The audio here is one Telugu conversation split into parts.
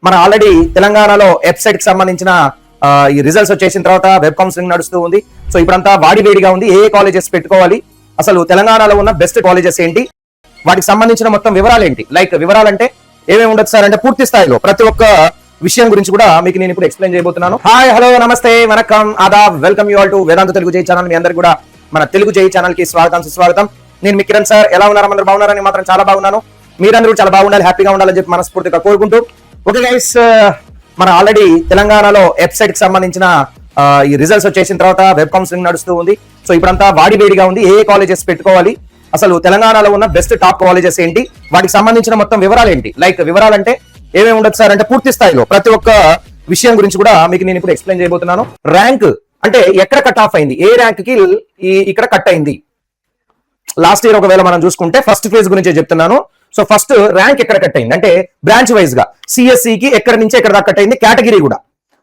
మన ఆల్రెడీ తెలంగాణలో వెబ్సైట్ కి సంబంధించిన ఈ రిజల్ట్స్ వచ్చేసిన తర్వాత వెబ్ కౌన్సిలింగ్ నడుస్తూ ఉంది. సో ఇప్పుడంతా వేడిగా ఉంది. ఏ కాలేజెస్ పెట్టుకోవాలి, అసలు తెలంగాణలో ఉన్న బెస్ట్ కాలేజెస్ ఏంటి, వాటికి సంబంధించిన మొత్తం వివరాలు ఏంటి, లైక్ వివరాలంటే ఏమేమి ఉండొచ్చు సార్ అంటే పూర్తి స్థాయిలో ప్రతి ఒక్క విషయం గురించి కూడా మీకు నేను ఇప్పుడు ఎక్స్ప్లెయిన్ చేయబోతున్నాను. హాయ్, హలో, నమస్తే, వనకం, Aadab, welcome you all to వేదాంత తెలుగు జై ఛానల్. మీ అందరు కూడా మన తెలుగు జై ఛానల్ కి స్వాగతం, సుస్వాగతం. నేను మీ కిరణ్ సార్. ఎలా ఉన్నారు? అందరూ బాగున్నారని మాత్రం చాలా బాగున్నాను. మీరందరూ చాలా బాగుండాలి, హ్యాపీగా ఉండాలని చెప్పి మనస్ఫూర్తిగా కోరుకుంటూ, ఓకే గైస్, మన ఆల్రెడీ తెలంగాణలో వెబ్సైట్ కి సంబంధించిన ఈ రిజల్ట్స్ వచ్చేసిన తర్వాత వెబ్ కౌన్సిలింగ్ నడుస్తూ ఉంది. సో ఇప్పుడంతా వేడిగా ఉంది. ఏ కాలేజెస్ పెట్టుకోవాలి, అసలు తెలంగాణలో ఉన్న బెస్ట్ టాప్ కాలేజెస్ ఏంటి, వాటికి సంబంధించిన మొత్తం వివరాలు ఏంటి, లైక్ వివరాలంటే ఏమేమి ఉండొచ్చు సార్ అంటే పూర్తి స్థాయిలో ప్రతి ఒక్క విషయం గురించి కూడా మీకు నేను ఇప్పుడు ఎక్స్ప్లెయిన్ చేయబోతున్నాను. ర్యాంక్ అంటే ఎక్కడ కట్ ఆఫ్ అయింది, ఏ ర్యాంక్ కి ఇక్కడ కట్ అయింది. లాస్ట్ ఇయర్ ఒకవేళ మనం చూసుకుంటే ఫస్ట్ ఫేజ్ గురించి చెప్తున్నాను. సో ఫస్ట్ ర్యాంక్ ఎక్కడ కట్ అయింది అంటే బ్రాంచ్ వైజ్ గా సిఎస్సి కి ఎక్కడ నుంచి ఎక్కడ దాకా కట్ అయింది. కేటగిరీ కూడా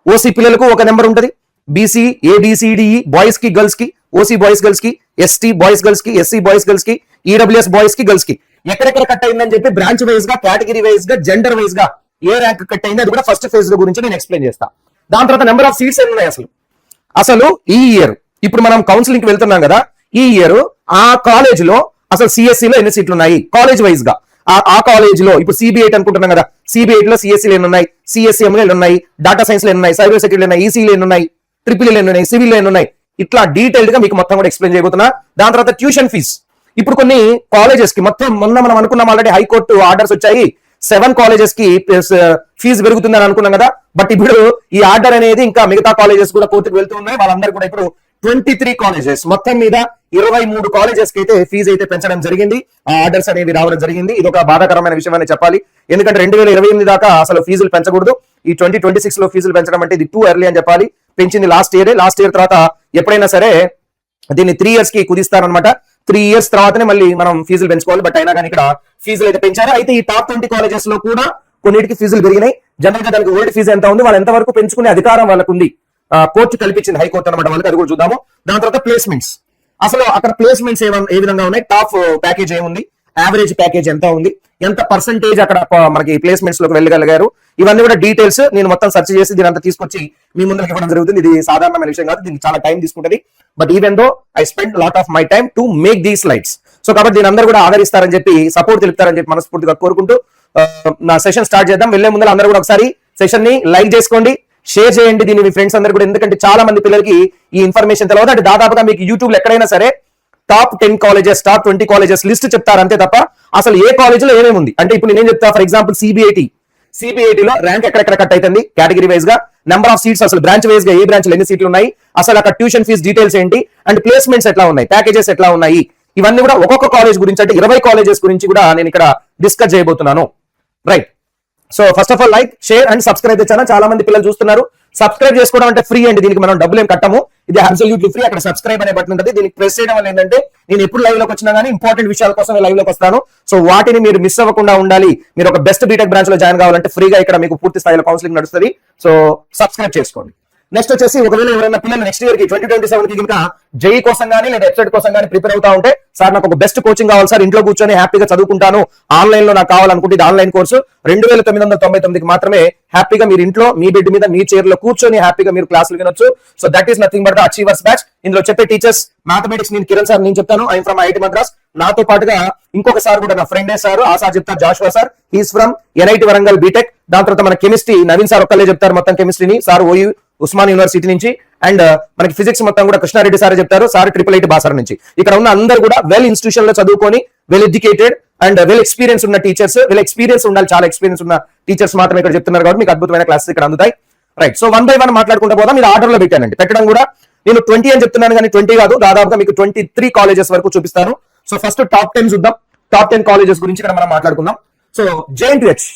ఓసీ పిల్లలకు ఒక నెంబర్ ఉంటుంది, బీసీ ఏబిసిడిఈ బాయ్స్ కి గర్ల్స్ కి, ఓసీ బాయ్స్ గర్ల్స్ కి, ఎస్టీ బాయ్స్ గర్ల్స్ కి, ఎస్సీ బాయ్స్ గర్ల్స్ కి, ఈడబ్ల్యూఎస్ బాయ్స్ కి గర్ల్స్ కి ఎక్కడెక్కడ కట్ అయిందని చెప్పి బ్రాంచ్ వైజ్ గా, కేటగిరీ వైజ్ గా, జెండర్ వైజ్ గా ఏ ర్యాంక్ కట్ అయింది అది కూడా ఫస్ట్ ఫేజ్ గురించి నేను ఎక్స్ప్లెయిన్ చేస్తా. దాని తర్వాత నెంబర్ ఆఫ్ సీట్స్ ఎన్ని ఉన్నాయి అసలు ఈ ఇయర్ ఇప్పుడు మనం కౌన్సిలింగ్ కి వెళ్తున్నాం కదా, ఈ ఇయర్ ఆ కాలేజ్ లో అసలు సిఎస్సి లో ఎన్ని సీట్లు ఉన్నాయి కాలేజ్ వైజ్ గా, ఆ కాలేజ్ లో ఇప్పుడు సిబిఐటి అనుకుంటున్నాం కదా, సిబిఐటి లో సిఎస్సీలు ఎన్ని ఉన్నాయి, సిఎస్సిఎం లో ఎన్ని ఉన్నాయి, డేటా సైన్స్ లో ఎన్ని ఉన్నాయి, సైబర్ సెక్యూరిటీ ఉన్నాయి, ఈసీలు ఎన్ని ఉన్నాయి, ట్రిపుల్ ఎన్ని ఉన్నాయి, సివిల్ ఎన్ని ఉన్నాయి, ఇట్లా డీటెయిల్డ్ గా మీకు మొత్తం కూడా ఎక్స్ప్లెయిన్ చేయబోతున్నా. దాని తర్వాత ట్యూషన్ ఫీజ్. ఇప్పుడు కొన్ని కాలేజెస్ కి మొత్తం మొన్న మనం అనుకున్నాం ఆల్రెడీ హైకోర్టు ఆర్డర్స్ వచ్చాయి, 7 కాలేజెస్ కి ఫీజు పెరుగుతుందని అనుకున్నాం కదా. బట్ ఇప్పుడు ఈ ఆర్డర్ అనేది ఇంకా మిగతా కాలేజెస్ కూడా కోర్టుకు వెళ్తూ ఉన్నాయి. వాళ్ళందరూ కూడా ఇప్పుడు 23 కాలేజెస్ మొత్తం మీద 23 కాలేజెస్ కి అయితే ఫీజు అయితే పెంచడం జరిగింది. ఆ ఆర్డర్స్ అనేవి రావడం జరిగింది. ఇది ఒక బాధాకరమైన విషయం అని చెప్పాలి. ఎందుకంటే 2028 దాకా అసలు ఫీజులు పెంచకూడదు. ఈ 2026 లో ఫీజులు పెంచడం అంటే ఇది టూ ఎర్లీ అని చెప్పాలి. పెంచింది లాస్ట్ ఇయర్ తర్వాత ఎప్పుడైనా సరే దీన్ని 3 years కి కుదిస్తారనమాట. 3 years తర్వాతనే మళ్ళీ మనం ఫీజులు పెంచుకోవాలి. బట్ అయినా కానీ ఇక్కడ ఫీజులు అయితే పెంచారు. అయితే ఈ టాప్ 20 కాలేజెస్ లో కూడా కొన్నిటికి ఫీజులు పెరిగినాయి. జనరల్ గా దానికి ఓల్డ్ ఫీజు ఎంత ఉంది, వాళ్ళు ఎంత వరకు పెంచుకునే అధికారం వాళ్ళకు ఉంది, కోర్టు కల్పించింది హైకోర్టు అనమాట వాళ్ళకి. అది కూడా చూద్దాము. దాని తర్వాత ప్లేస్మెంట్స్. అసలు అక్కడ ప్లేస్మెంట్స్ ఏ విధంగా ఉన్నాయి, టాప్ ప్యాకేజ్ ఏముంది, యావరేజ్ ప్యాకేజ్ ఎంత ఉంది, ఎంత పర్సెంటేజ్ అక్కడ మనకి ప్లేస్మెంట్స్ లోకి వెళ్ళగలిగారు, ఇవన్నీ కూడా డీటెయిల్స్ నేను మొత్తం సెర్చ్ చేసి దీని అంతా తీసుకొచ్చి మీ ముందరికి ఇవ్వడం జరుగుతుంది. ఇది సాధారణమైన విషయం కాదు, దీనికి చాలా టైం తీసుకుంటుంది. But even though I spend lot of my time to make these slides. So కాబట్టి దీని అందరూ కూడా ఆదరిస్తారని చెప్పి, సపోర్ట్ తెలుపుతారని చెప్పి మనస్ఫూర్తిగా కోరుకుంటూ నా సెషన్ స్టార్ట్ చేద్దాం. వెళ్లే ముందు అందరూ కూడా ఒకసారి సెషన్ ని లైక్ చేసుకోండి, షేర్ చేయండి దీన్ని మీ ఫ్రెండ్స్ అందరూ కూడా. ఎందుకంటే చాలా మంది పిల్లలకి ఈ ఇన్ఫర్మేషన్ తెలియదు. అంటే దాదాపుగా మీకు యూట్యూబ్ లో ఎక్కడైనా సరే top 10 colleges, top 20 colleges list చెప్తారు అంతే తప్ప అసలు ఏ కాలేజ్ లో ఏమేమి ఉంది అంటే ఇప్పుడు నేను చెప్తా. ఫర్ ఎగ్జాంపుల్ సిబిఐటి లో ర్యాంక్ ఎక్కడెక్కడ కట్ అవుతుంది కేటగిరీ వైజ్ గా, నెంబర్ ఆఫ్ సీట్స్ అసలు బ్రాంచ్ వైజ్ గా ఏ బ్రాంచ్ లో ఎన్ని సీట్లు ఉన్నాయి, అసలు అక్కడ ట్యూషన్ ఫీజ్ డీటెయిల్స్ ఏంటి, అండ్ ప్లేస్మెంట్స్ ఎట్లా ఉన్నాయి, ప్యాకేజెస్ ఎట్లా ఉన్నాయి, ఇవన్నీ కూడా ఒక్కొక్క కాలేజ్ గురించి అంటే 20 కాలేజెస్ గురించి కూడా నేను ఇక్కడ డిస్కస్ చేయబోతున్నాను. Right. So first of all like, share and subscribe channel. చాలా మంది పిల్లలు చూస్తున్నారు. సబ్స్క్రైబ్ చేసుకోవడం అంటే ఫ్రీ అండి, దీనికి మనం డబ్బులు ఏం కట్టము, ఇది అబ్సల్యూట్లీ ఫ్రీ. అక్కడ సబ్స్క్రైబ్ అనే బటన్ ఉంటుంది, దీనికి ప్రెస్ చేయడం వల్ల ఏంటంటే నేను ఎప్పుడు లైవ్ లోకి వచ్చినా కానీ ఇంపార్టెంట్ విషయాల కోసం లైవ్ లోకి వస్తాను. సో వాటిని మీరు మిస్ అవ్వకుండా ఉండాలి. మీరు ఒక బెస్ట్ బీటెక్ బ్రాంచ్ లో జాయిన్ కావాలంటే ఫ్రీగా ఇక్కడ మీకు పూర్తి స్థాయిలో కౌన్సిలింగ్ నడుస్తుంది. సో సబ్స్క్రైబ్ చేసుకోండి. నెక్స్ట్ వచ్చేసి ఒకవేళ ఎవరైనా పిల్లలు నెక్స్ట్ ఇయర్ కి 2027 కి ఇంకా జేఈ కోసం కానీ లేదా వెబ్సైట్ కోసం కానీ ప్రిపేర్ అవుతా ఉంటే, సార్ నాకు ఒక బెస్ట్ కోచింగ్ కావాలి సార్, ఇంట్లో కూర్చొని హ్యాపీగా చదువుకుంటాను, ఆన్లైన్ లో నాకు కావాలనుకుంటే ఇది ఆన్లైన్ కోర్సు 2999కి మాత్రమే హ్యాపీగా మీరు ఇంట్లో మీ బెడ్ మీద మీ చైర్ లో కూర్చొని హ్యాపీగా మీరు క్లాసులు వినొచ్చు. So that is nothing but the achievers batch. ఇందులో చెప్పే టీచర్స్ మ్యాథమెటిక్స్ నేను కిరణ్ సార్ నేను చెప్తాను, ఐఎమ్ ఫ్రమ్ ఐఐటి మద్రాస్. నాతో పాటుగా ఇంకొక సార్ కూడా నా ఫ్రెండే సార్, ఆ సార్ చెప్తారు, Joshua sir, he's from NIT Warangal BTech. దాని తర్వాత మన కెమిస్ట్రీ నవీన్ సార్ ఒక్కలే చెప్తారు మొత్తం కెమిస్ట్రీని, సార్ ఓయూ ఉస్మాన్ యూనివర్సిటీ నుంచి. అండ్ మనకి ఫిజిక్స్ మొత్తం కూడా కృష్ణారెడ్డి సార్ చెప్తారు, సార్ IIIT బాసర నుంచి. ఇక్కడ ఉన్న అందరూ కూడా వెల్ ఇన్స్టిట్యూషన్ లో చదువుకొని well educated and well experience ఉన్న టీచర్స్. వెల్ ఎక్స్పీరియన్స్ ఉండాలి, చాలా ఎక్స్పీరియన్స్ ఉన్న టీచర్స్ మాత్రమే ఇక్కడ చెప్తున్నారు కాబట్టి మీకు అద్భుతమైన క్లాసెస్ ఇక్కడ అందుతాయి. రైట్. సో 1 by 1 మాట్లాడుకుంటూ పోదాం. మీరు ఆర్డర్ లో పెట్టానండి, పెట్టడం కూడా నేను 20 అని చెప్తున్నాను కానీ 20 కాదు, దాదాపుగా మీకు 23 కాలేజెస్ వరకు చూపిస్తాను. సో ఫస్ట్ టాప్ 10 చూద్దాం. టాప్ 10 కాలేజెస్ గురించి ఇక్కడ మనం మాట్లాడుకుందాం. So JNTH.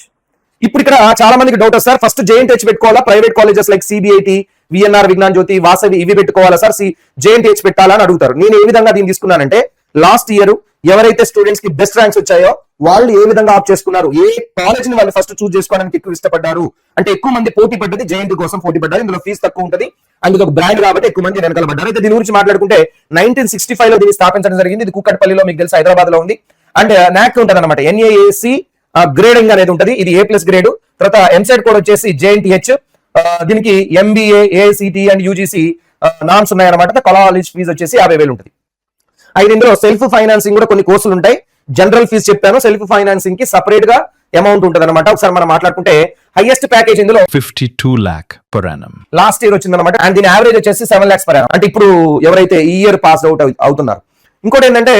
ఇప్పుడు ఇక్కడ చాలా మందికి డౌట్ వస్తారు, ఫస్ట్ JNTH పెట్టుకోవాలా, private colleges like CBIT, VNR, Vignan Jyothi, Vasavi ఇవి పెట్టుకోవాలా సార్, JNTH పెట్టాలా అని అడుగుతారు. నేను ఏ విధంగా దీన్ని తీసుకున్నానంటే, లాస్ట్ ఇయర్ ఎవరైతే స్టూడెంట్స్ కి బెస్ట్ ర్యాంక్స్ వచ్చాయో వాళ్ళు ఏ విధంగా ఆప్ చేసుకున్నారు, ఏ కాలేజ్ ని వాళ్ళు ఫస్ట్ చూస్ చేసుకోవడానికి ఎక్కువ ఇష్టపడ్డారు అంటే ఎక్కువ మంది పోటీ పడ్డది JNT కోసం పోటీ పడ్డారు. ఇందులో ఫీజు తక్కువ ఉంటుంది అండ్ ఇది ఒక బ్రాండ్ కాబట్టి ఎక్కువ మంది వెనకాల పడ్డారు. అయితే దీని గురించి మాట్లాడుకుంటే 1965 లో దీన్ని స్థాపించడం జరిగింది. ఇది కూకట్పల్లిలో మీకు తెలుసు హైదరాబాద్ లో ఉంది. అండ్ NAC ఉంటుంది అనమాట, NAAC గ్రేడింగ్ అనేది ఉంటుంది. ఇది A+ గ్రేడ్. తర్వాత ఎంసెట్ కోడ్ వచ్చేసి JNTH. దీనికి MBA, AICT and UGC norms ఉన్నాయన్నమాట. కాలేజ్ ఫీజు వచ్చేసి 50,000 ఉంటుంది. అయితే ఇందులో సెల్ఫ్ ఫైనాన్సింగ్ కూడా కొన్ని కోర్సులు ఉంటాయి. జనరల్ ఫీజు చెప్పాను, సెల్ఫ్ ఫైనాన్సింగ్ కి సపరేట్ గా అమౌంట్ ఉంటుంది అనమాట. ఒకసారి మనం మాట్లాడుకుంటే హైయెస్ట్ ప్యాకేజ్ ఇందులో 52 lakh per annum last year వచ్చింది అనమాట. అండ్ దీని యావరేజ్ వచ్చేసి 7 lakhs per annum. అంటే ఇప్పుడు ఎవరైతే ఈ ఇయర్ పాస్ అవుట్ అవుతున్నారు. ఇంకోటి ఏంటంటే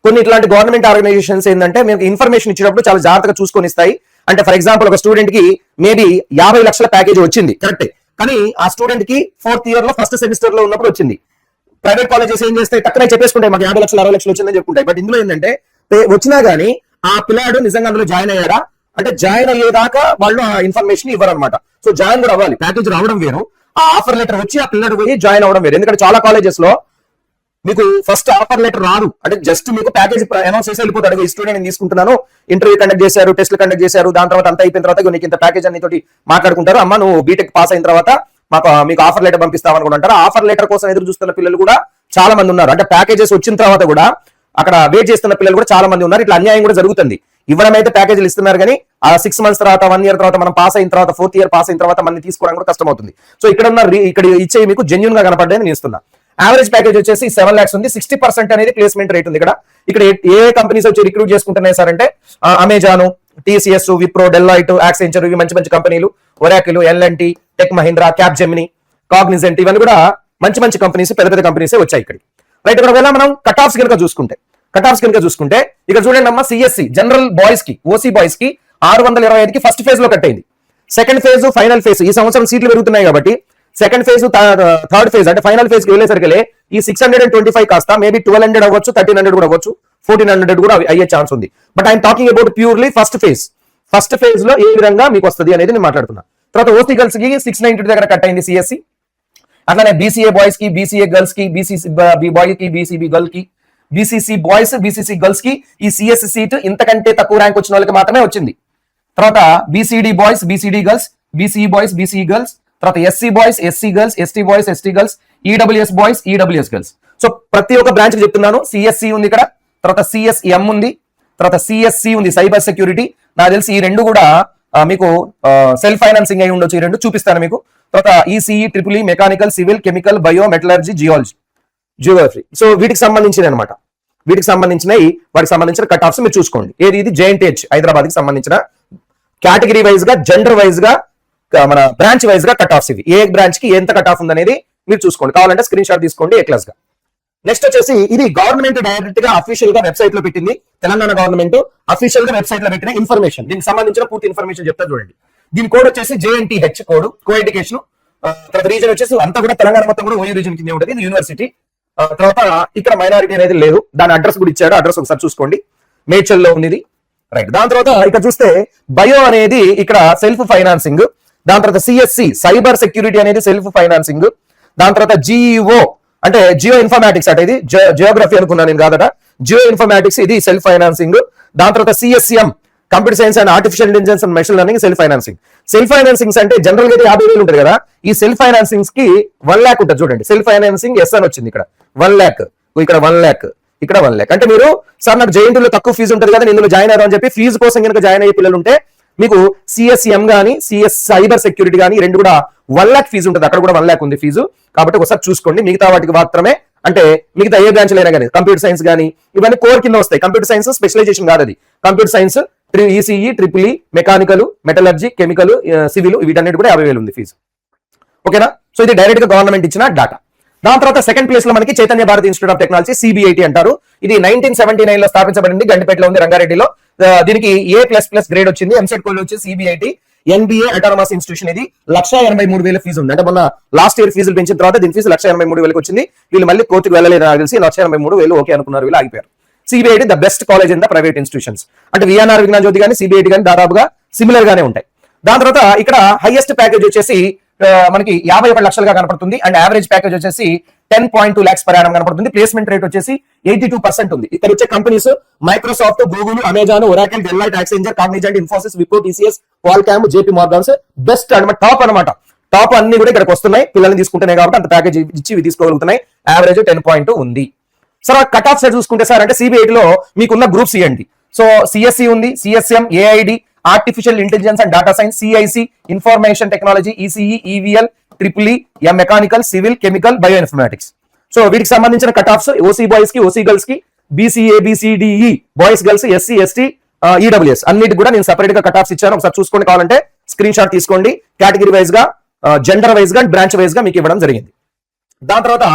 కొన్ని ఇట్లాంటి గవర్నమెంట్ ఆర్గనైజేషన్స్ ఏంటంటే మీకు ఇన్ఫర్మేషన్ ఇచ్చినప్పుడు చాలా జాగ్రత్తగా చూసుకొని ఇస్తాయి. అంటే ఫర్ ఎగ్జాంపుల్ ఒక స్టూడెంట్ కి మేబీ 50 లక్షల ప్యాకేజ్ వచ్చింది, కరెక్టే. కానీ ఆ స్టూడెంట్ కి 4th ఇయర్ లో ఫస్ట్ సెమిస్టర్ లో ఉన్నప్పుడు వచ్చింది. ప్రైవేట్ కాలేజెస్ ఏం చేస్తాయి, టక్కునే చెప్పేసుకుంటాయి మాకు 50 లక్షలు 60 లక్షలు వచ్చిందని చెప్పుకుంటాయి. బట్ ఇందులో ఏంటంటే వచ్చినా గానీ ఆ పిల్లాడు నిజంగా అందులో జాయిన్ అయ్యాడా అంటే జాయిన్ అయ్యేదాకా వాళ్ళు ఆ ఇన్ఫర్మేషన్ ఇవ్వరు అనమాట. సో జాయిన్ కూడా అవ్వాలి, ప్యాకేజ్ రావడం వేరు, ఆ ఆఫర్ లెటర్ వచ్చి ఆ పిల్లాడు పోయి జాయిన్ అవ్వడం వేరు. ఎందుకంటే చాలా కాలేజెస్ లో మీకు ఫస్ట్ ఆఫర్ లెటర్ రాదు, అంటే జస్ట్ మీకు ప్యాకేజ్ అనౌన్స్ చేసి వెళ్ళిపోతాడు. ఈ స్టూడెంట్ నేను తీసుకుంటున్నాను, ఇంటర్వ్యూ కండక్ట్ చేశారు, టెస్ట్లు కండక్ట్ చేశారు, దాని తర్వాత అంతా అయిపోయిన తర్వాత నీకు ఇంత ప్యాకేజ్ అన్ని తోటి మాట్లాడుకుంటారు. అమ్మ నువ్వు బీటెక్ పాస్ అయిన తర్వాత మీకు ఆఫర్ లెటర్ పంపిస్తామని కూడా అంటారు. ఆఫర్ లెటర్ కోసం ఎదురు చూస్తున్న పిల్లలు కూడా చాలా మంది ఉన్నారు. అంటే ప్యాకేజెస్ వచ్చిన తర్వాత కూడా అక్కడ వెయిట్ చేస్తున్న పిల్లలు కూడా చాలా మంది ఉన్నారు. ఇట్లా అన్యాయం కూడా జరుగుతుంది. ఇవ్వడం అయితే ప్యాకేజీలు ఇస్తున్నారు, కానీ ఆ 6 months తర్వాత 1 year తర్వాత మనం పాస్ అయిన తర్వాత 4th year పాస్ అయిన తర్వాత మనం తీసుకోవడం కూడా కష్టం అవుతుంది. సో ఇక్కడ ఇచ్చే మీకు జెన్యూన్ గా కనపడ్డాయని నేను ఇస్తున్నా. యావరేజ్ ప్యాకేజ్ వచ్చేసి 7 lakhs ఉంది. 60% అనేది ప్లేస్మెంట్ రేట్ ఉంది. ఇక్కడ ఏ కంపెనీస్ వచ్చి రిక్రూట్ చేసుకుంటున్నాయి సార్ అంటే Amazon, TCS, Wipro, Deloitte, Accenture, ఇవి మంచి మంచి కంపెనీలు. Oracle, L&T, tech Mahindra, Capgemini, Cognizant, ఇవన్నీ కూడా మంచి మంచి కంపెనీస్, పెద్ద పెద్ద కంపెనీసే వచ్చాయి ఇక్కడ. రైట్. ఇక్కడ మనం కట్ ఆఫ్స్ కనుక చూసుకుంటే ఇక్కడ చూడండి అమ్మ, CSC జనరల్ బాయ్స్ కి, OC బాయ్స్ కి 625కి ఫస్ట్ ఫేజ్ లో కట్ అయింది. సెకండ్ ఫేజ్, ఫైనల్ ఫేజ్, ఈ సంవత్సరం సీట్లు పెరుగుతున్నాయి కాబట్టి సెకండ్ ఫేజ్, థర్డ్ ఫేజ్ అంటే ఫైనల్ ఫేజ్ కి వెళ్ళేసరికి ఈ 625 కాస్త మేబీ 1200 అవ్వచ్చు, 1300 కూడా అవ్వచ్చు, 1400 కూడా అయ్యే ఛాన్స్ ఉంది. But I'm talking about purely first phase. First phase లో ఏ విధంగా మీకు వస్తుంది అనేది నేను మాట్లాడుతున్నా. తర్వాత OC గర్ల్స్ కి 690 దగ్గర కట్ అయింది CSC. అట్లానే BCA బాయ్స్ కి, BCA గర్ల్స్ కి, BCC బాయ్ కి, BCB గర్ల్ కి, BCC బాయ్స్, BCC గర్ల్స్ కి ఈ CS సీట్ ఇంతకంటే తక్కువ ర్యాంక్ వచ్చిన వాళ్ళకి మాత్రమే వచ్చింది. తర్వాత BCD boys, BCD girls, BCE boys, BCE girls, తర్వాత SC boys, SC girls, ST boys, ST girls, EWS boys, EWS girls. So ప్రతి ఒక్క బ్రాంచ్ కి చెప్తున్నాను. CSC ఉంది ఇక్కడ, తర్వాత CSM ఉంది, తర్వాత CSC ఉంది, సైబర్ సెక్యూరిటీ. నాకు తెలిసి ఈ రెండు కూడా మీకు సెల్ఫ్ ఫైనాన్సింగ్ అయి ఉండొచ్చు. ఈ రెండు చూపిస్తాను మీకు. తర్వాత ECE, EEE, mechanical, civil, chemical, bio, metallurgy, Geography. So వీటికి సంబంధించిన అనమాట. వాటికి సంబంధించిన కట్ ఆఫ్స్ మీరు చూసుకోండి. ఇది JNTH హైదరాబాద్ కి సంబంధించిన కేటగిరీ వైజ్ గా, జెండర్ వైజ్ గా, మన బ్రాంచ్ వైజ్ గా కట్ ఆఫ్స్ ఇవి. ఏ బ్రాంచ్ కి ఎంత కట్ ఆఫ్ ఉందనేది మీరు చూసుకోండి. కావాలంటే స్క్రీన్ షాట్ తీసుకోండి A క్లాస్ గా. నెక్స్ట్ వచ్చేసి ఇది గవర్నమెంట్ డైరెక్ట్ గా అఫీషియల్ గా వెబ్సైట్ లో పెట్టింది. తెలంగాణ గవర్నమెంట్ అఫీషియల్ గా వెబ్సైట్ లో పెట్టిన ఇన్ఫర్మేషన్, దీనికి సంబంధించిన పూర్తి ఇన్ఫర్మేషన్ చెప్తా చూడండి. దీని కోడ్ వచ్చేసి JNTH కోడ్, కో ఎడ్యుకేషన్. తర్వాత రీజన్ వచ్చేసి అంతా కూడా తెలంగాణ మొత్తం కూడా OU రీజన్ కింద ఉంటుంది. ఇది యూనివర్సిటీ. తర్వాత ఇక్కడ మైనారిటీ అనేది లేదు. దాని అడ్రస్ కూడా ఇచ్చాడు. అడ్రస్ ఒకసారి చూసుకోండి. మేడ్చల్ లో ఉంది. రైట్. దాని తర్వాత ఇక్కడ చూస్తే బయో అనేది ఇక్కడ సెల్ఫ్ ఫైనాన్సింగ్. దాని తర్వాత CSC సైబర్ సెక్యూరిటీ అనేది సెల్ఫ్ ఫైనాన్సింగ్. దాని తర్వాత GEO అంటే జియో ఇన్ఫర్మాటిక్స్ అంటే ఇది జియోగ్రఫీ అనుకున్నాను నేను కాదట. జియో ఇన్ఫర్మాటిక్స్ ఇది సెల్ఫ్ ఫైనాన్సింగ్. దాని తర్వాత CSM computer science and artificial intelligence and machine learning self financing. Self financings అంటే జనరల్ గా 50,000 ఉంటుంది కదా. ఈ సెల్ఫ్ ఫైనాన్సింగ్స్ కి 1 lakh ఉంటుంది చూడండి. సెల్ఫ్ ఫైనాన్సింగ్ ఎస్ అని వచ్చింది ఇక్కడ 1 lakh, ఇక్కడ 1 lakh, ఇక్కడ 1 lakh. అంటే మీరు సార్ నాకు JNT లో తక్కువ ఫీజు ఉంటుంది కదా, నేను ఇందులో జాయిన్ అయ్యాను అని చెప్పి ఫీజు కోసం కనుక జాయిన్ అయ్యే పిల్లలు ఉంటే మీకు CSM గానీ CS సైబర్ సెక్యూరిటీ గానీ రెండు కూడా 1 lakh ఫీజు ఉంటుంది. అక్కడ కూడా 1 lakh ఉంది ఫీజు. కాబట్టి ఒకసారి చూసుకోండి. మిగతా వాటికి మాత్రమే, అంటే మిగతా ఏ బ్రాంచ్ అయినా కానీ కంప్యూటర్ సైన్స్ కానీ ఇవన్నీ కోర్ కింద వస్తాయి. కంప్యూటర్ సైన్స్ స్పెషలైజేషన్ కాదు, అది computer science, ECE, EEE, mechanical, metallurgy, chemical, civil, వీటన్నిటి కూడా 50,000 ఉంది ఫీజు. ఓకేనా. సో ఇది డైరెక్ట్ గా గవర్నమెంట్ ఇచ్చిన డాటా. దాని తర్వాత సెకండ్ ప్లేస్ లో మనకి Chaitanya Bharathi institute of technology, CBIT అంటారు. ఇది 1979 లో స్థాపించబడింది. గండిపేటలో ఉంది, రంగారెడ్డిలో. దీనికి A++ గ్రేడ్ వచ్చింది. ఎంసెట్ కోడ్ వచ్చి CBIT NBA అటానమస్ ఇన్స్టిట్యూషన్. ఇది 1,83,000 ఫీజు ఉంది. అంటే మొన్న లాస్ట్ ఇయర్ ఫీజులు పెంచిన తర్వాత దీని ఫీజు 1,83,000 వచ్చింది. వీళ్ళు మళ్ళీ కోర్టుకు వెళ్ళలేదు నాకు తెలిసి. 1,83,000 ఓకే అనుకున్నారు, వీళ్ళు ఆగిపోయారు. CBIT the best college in the private institutions. అంటే VNR విజ్ఞాన జ్యోతి కానీ CBIT కానీ దాదాపుగా సిమిలర్ గానే ఉంటాయి. దాని తర్వాత ఇక్కడ హైయెస్ట్ ప్యాకేజ్ వచ్చేసి మనకి 51 లక్షలుగా కనపడుతుంది. అండ్ యావరేజ్ ప్యాకేజ్ వచ్చేసి 10.2 lakhs per annum కనపడుతుంది. ప్లేస్మెంట్ రేట్ వచ్చేసి 82% ఉంది. ఇక్కడ వచ్చే companies Microsoft, Google, Amazon, Oracle, Deloitte, Accenture, Cognizant, Infosys, Wipro, TCS, Qualcomm, JP Morgan best అనమాట, టాప్ అనమాట. టాప్ అన్ని కూడా ఇక్కడికి వస్తున్నాయి. పిల్లల్ని తీసుకుంటున్నాయి కాబట్టి అంత ప్యాకేజ్ ఇచ్చి ఇవి తీసుకోగలుగుతున్నాయి. యావరేజ్ 10.2 ఉంది. సార్ కట్ ఆఫ్ సైడ్ చూసుకుంటే సార్ అంటే CBIT లో మీకున్న గ్రూప్స్ ఇవ్వండి. సో సిఎస్సి ఉంది, CSM, AID, artificial intelligence and data science, CIC, information technology, ECE, EVL, triple E, mechanical, civil, chemical, bio informatics. So వీటికి సంబంధించిన కట్ ఆఫ్స్ ఓసీ బాయ్స్ కి, ఓసీ గర్ల్స్ కి, BCA, BCDE boys girls, SC, ST, EWS అన్నిటి కూడా నేను సెపరేట్ గా కట్ ఆఫ్స్ ఇచ్చాను. ఒకసారి చూసుకోండి, కావాలంటే స్క్రీన్ షాట్ తీసుకోండి. కేటగిరీ వైజ్ గా, జెండర్ వైజ్ గా, బ్రాంచ్ వైజ్ గా మీకు ఇవ్వడం జరిగింది. దాని తర్వాత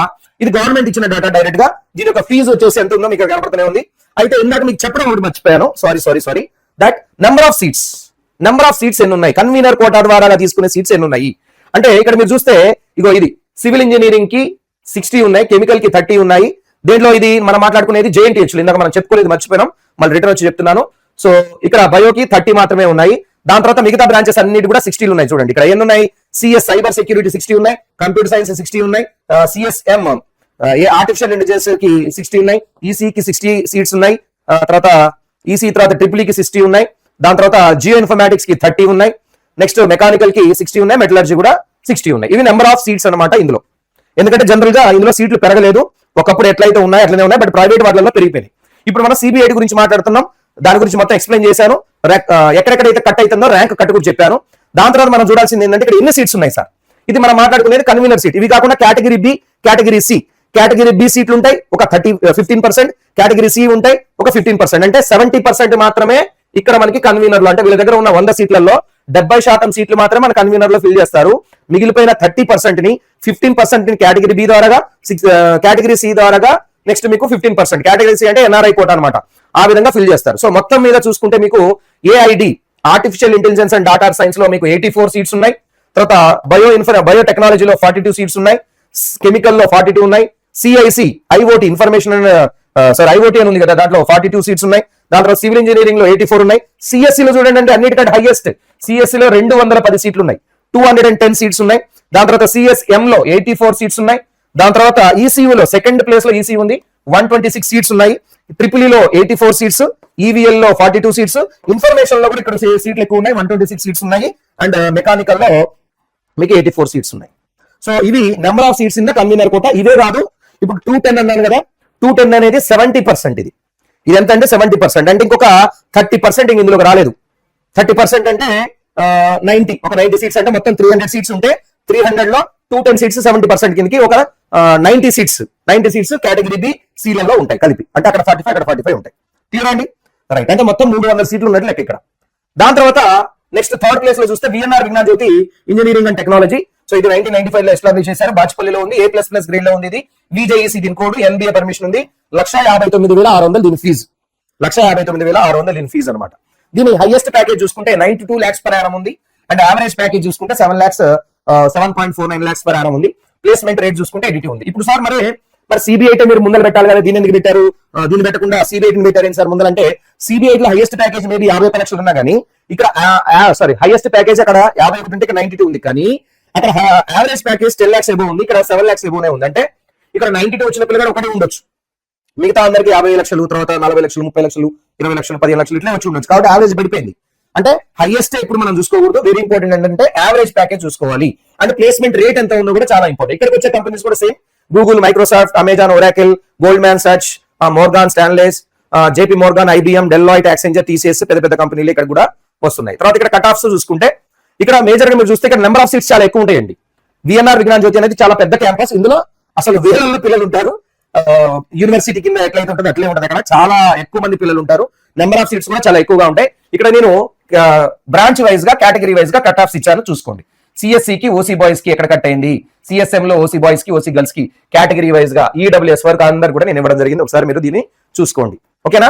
ఇది గవర్నమెంట్ ఇచ్చిన డేటా డైరెక్ట్ గా. దీని యొక్క ఫీజు వచ్చేసి ఎంత ఉందో మీకు కనపడుతూనే ఉంది. అయితే ఇందాక మీకు చెప్పడం ఒకటి మర్చిపోయాను, sorry that number of seats ఎన్ని ఉన్నాయి, కన్వీనర్ కోటా ద్వారా తీసుకునే సీట్స్ ఎన్ని ఉన్నాయి అంటే ఇక్కడ మీరు చూస్తే ఇగో ఇది సివిల్ ఇంజనీరింగ్ కి 60 ఉన్నాయి, కెమికల్ కి 30 ఉన్నాయి. దేంట్లో ఇది మనం మాట్లాడుకునేది JNTH, ఇందాక మనం చెప్పుకోలేదు, మర్చిపోయినాం, మళ్ళీ రిటర్న్ వచ్చి చెప్తున్నాను. సో ఇక్కడ బయోకి 30 మాత్రమే ఉన్నాయి. దాని తర్వాత మిగతా బ్రాంచెస్ అన్నిటి కూడా 60 ఉన్నాయి. చూడండి ఇక్కడ ఎన్ని ఉన్నాయి, సిఎస్ సైబర్ సెక్యూరిటీ 60 ఉన్నాయి, కంప్యూటర్ సైన్స్ 60 ఉన్నాయి, సిఎస్ఎం ఆర్టిఫిషియల్ ఇంటెలిజెన్స్ కి 60 ఉన్నాయి, ఈసీకి 60 సీట్స్ ఉన్నాయి, తర్వాత ఈసీ తర్వాత ట్రిపుల్ కి 60 ఉన్నాయి, దాని తర్వాత జియో ఇన్ఫర్మాటిక్స్ కి 30 ఉన్నాయి, నెక్స్ట్ మెకానికల్ కి 60 ఉన్నాయి, మెటలర్జీ కూడా 60 ఉన్నాయి. ఇవి నెంబర్ ఆఫ్ సీట్స్ అనమాట ఇందులో. ఎందుకంటే జనరల్ గా ఇందులో సీట్లు పెరగలేదు, ఒకప్పుడు ఎట్లయితే ఉన్నాయి అట్లనే ఉన్నాయి, బట్ ప్రైవేట్ వాటిలో పెరిగిపోయినాయి. ఇప్పుడు మనం సిబిఐటి గురించి మాట్లాడుతున్నాం, దాని గురించి మొత్తం ఎక్స్ప్లెయిన్ చేశాను. ఎక్కడెక్కడైతే కట్ అవుతుందో ర్యాంక్ కట్ కూడా చెప్పాను. దాని తర్వాత మనం చూడాల్సింది ఏంటంటే ఇక్కడ ఎన్ని సీట్స్ ఉన్నాయి సార్, ఇది మనం మాట్లాడుకునేది కన్వీనర్ సీట్. ఇవి కాకుండా category B, category C, category B సీట్లు ఉంటాయి ఒక 15%, కేటగిరీ సి ఉంటాయి ఒక 15%, అంటే 70% మాత్రమే ఇక్కడ మనకి కన్వీనర్లు. అంటే వీళ్ళ దగ్గర ఉన్న 100 సీట్లలో 70% సీట్లు మాత్రమే మన కన్వీనర్ లో ఫిల్ చేస్తారు. మిగిలిపోయిన 30% ని 15% ని కేటగిరీ బి ద్వారా, కేటగిరీ సి ద్వారా, నెక్స్ట్ మీకు 15% కేటగిరీ సి అంటే ఎన్ఆర్ఐ కోట అనమాట, ఆ విధంగా ఫిల్ చేస్తారు. సో మొత్తం మీద చూసుకుంటే మీకు AID artificial intelligence and data science లో మీకు 84 సీట్స్ ఉన్నాయి. తర్వాత బయో టెక్నాలజీలో 42 సీట్స్ ఉన్నాయి, కెమికల్ లో 42 ఉన్నాయి, సిఐసి ఐఓటి ఇన్ఫర్మేషన్ ఐఓటి అని ఉంది కదా, దాంట్లో 42 సీట్స్ ఉన్నాయి. దాని తర్వాత సివిల్ ఇంజనీరింగ్ లో 84 ఉన్నాయి. సిఎస్సి లో చూడండి అంటే అన్నిటికంటే హైయెస్ట్, సిఎస్సి లో 210 సీట్లు ఉన్నాయి, 210 సీట్స్ ఉన్నాయి. దాని తర్వాత సిఎస్ఎం లో 84 సీట్స్ ఉన్నాయి. దాని తర్వాత ఈసీయూ లో సెకండ్ ప్లేస్ లో ఈసీ ఉంది, 126 సీట్స్ ఉన్నాయి. ట్రిపుల్ లో 84 సీట్స్, ఈవీఎల్ లో 42 సీట్స్, ఇన్ఫర్మేషన్ లో కూడా ఇక్కడ సీట్లు ఎక్కువ ఉన్నాయి, 126 సీట్స్ ఉన్నాయి. అండ్ మెకానికల్ లో మీకు 84 సీట్స్ ఉన్నాయి. సో ఇవి number of seats in the convener quota. ఇవే కాదు, ఇప్పుడు 210 అన్నాను కదా, 210 అనేది 70%. ఇది ఎంత అంటే 70%, అంటే ఇంకొక 30% ఇందులోకి రాలేదు. 30% అంటే 90 సీట్స్, అంటే మొత్తం 300 సీట్స్ ఉంటే 300 లో 210 సీట్స్ 70% కిందకి ఒక 90 సీట్స్ కేటగిరీ బి సీలలో ఉంటాయి కలిపి, అంటే అక్కడ 45 అక్కడ 45 ఉంటాయి. క్లియర్ అండి, రైట్. అంటే మొత్తం 300 సీట్లు ఉన్నట్టు లెక్క ఇక్కడ. దాని తర్వాత నెక్స్ట్ థర్డ్ ప్లేస్ లో చూస్తే VNR Vignan Jyothi engineering and technology. So ఇది 1995 లో ఎస్టాబ్లిష్ చేశారు, బాచ్పల్లిలో ఉంది, A++ గ్రేడ్ లో ఉంది. ఇది విజేఈసీ దీని కోడ్, MBA పర్మిషన్ ఉంది. 1,59,600 దీని ఫీజు, 1,59,600 దీని ఫీజు అనమాట. దీని హైయెస్ట్ ప్యాకేజ్ చూసుకుంటే 92 lakhs per annum ఉంది, అండ్ యావరేజ్ ప్యాకేజ్ చూసుకుంటే 7.49 lakhs per annum ఉంది. ప్లేస్మెంట్ రేట్ చూసుకుంటే 80 ఉంది. ఇప్పుడు సార్ మరి సిబిఐటీ మీరు ముందర పెట్టాలి కదా, దీని ఎందుకు పెట్టారు, దీన్ని పెట్టకుండా సిబిఐటీని పెట్టారు సార్ ముందర అంటే, సిబిఐటీ లో హైయెస్ట్ ప్యాకేజ్ మేబీ 51 లక్షలు ఉన్నా కానీ ఇక్కడ హైయెస్ట్ ప్యాకేజ్ అక్కడ 51 ఉంటే 92 ఉంది, కానీ అక్కడ యావరేజ్ ప్యాకేజ్ 10 lakhs ఎబో ఉంది, ఇక్కడ 7 lakhs ఎబోనే ఉంది. అంటే ఇక్కడ 92 వచ్చిన పిల్లగాడు ఒకటే ఉండొచ్చు, మిగతా అందరికి 50 లక్షలు, తర్వాత 40 లక్షలు, 30 లక్షలు, 20 లక్షలు, 15 లక్షలు ఇట్లా వచ్చి ఉండొచ్చు. కాబట్టి యావరేజ్ పడిపోయింది. అంటే హైయెస్ట్ ఇప్పుడు మనం చూసుకోకూడదు, వెరీ ఇంపార్టెంట్ ఏంటంటే యావరేజ్ ప్యాకేజ్ చూసుకోవాలి. అంటే ప్లేస్మెంట్ రేట్ ఎంత ఉందో కూడా చాలా ఇంపార్టెంట్. ఇక్కడికి వచ్చే కంపెనీస్ కూడా same, Google, Microsoft, Amazon, Oracle, Goldman Sachs, Morgan Stanleys, JP Morgan, IBM, Deloitte, Accenture, TCS పెద్ద పెద్ద కంపెనీలు ఇక్కడ కూడా వస్తున్నాయి. తర్వాత ఇక్కడ కట్ ఆఫ్స్ చూసుకుంటే ఇక్కడ మేజర్ గా మీరు చూస్తే ఇక్కడ నెంబర్ ఆఫ్ సీట్స్ చాలా ఎక్కువ ఉంటాయండి. విఎన్ఆర్ విజ్ఞాన్ జ్యోతి అనేది చాలా పెద్ద క్యాంపస్, ఇందులో అసలు వేల పిల్లలు ఉంటారు. యూనివర్సిటీ కింద ఎట్లయితే ఉంటుందో అట్లే ఉంటుంది, అక్కడ చాలా ఎక్కువ మంది పిల్లలు ఉంటారు. నెంబర్ ఆఫ్ సీట్స్ కూడా చాలా ఎక్కువగా ఉంటాయి. ఇక్కడ నేను బ్రాంచ్ వైజ్ గా, కేటగిరీ వైజ్ గా కట్ ఆఫ్స్ ఇచ్చాను చూసుకోండి. సిఎస్సి కి ఓసీ బాయ్స్ కి ఎక్కడ కట్ అయింది, సిఎస్ఎం లో ఓసీ బాయ్స్ కి, ఓసీ గర్ల్స్ కి, కేటగిరీ వైజ్ గా ఈడబ్ల్యూఎస్ వరకు అందరు కూడా నేను ఇవ్వడం జరిగింది. ఒకసారి మీరు దీన్ని చూసుకోండి, ఓకేనా,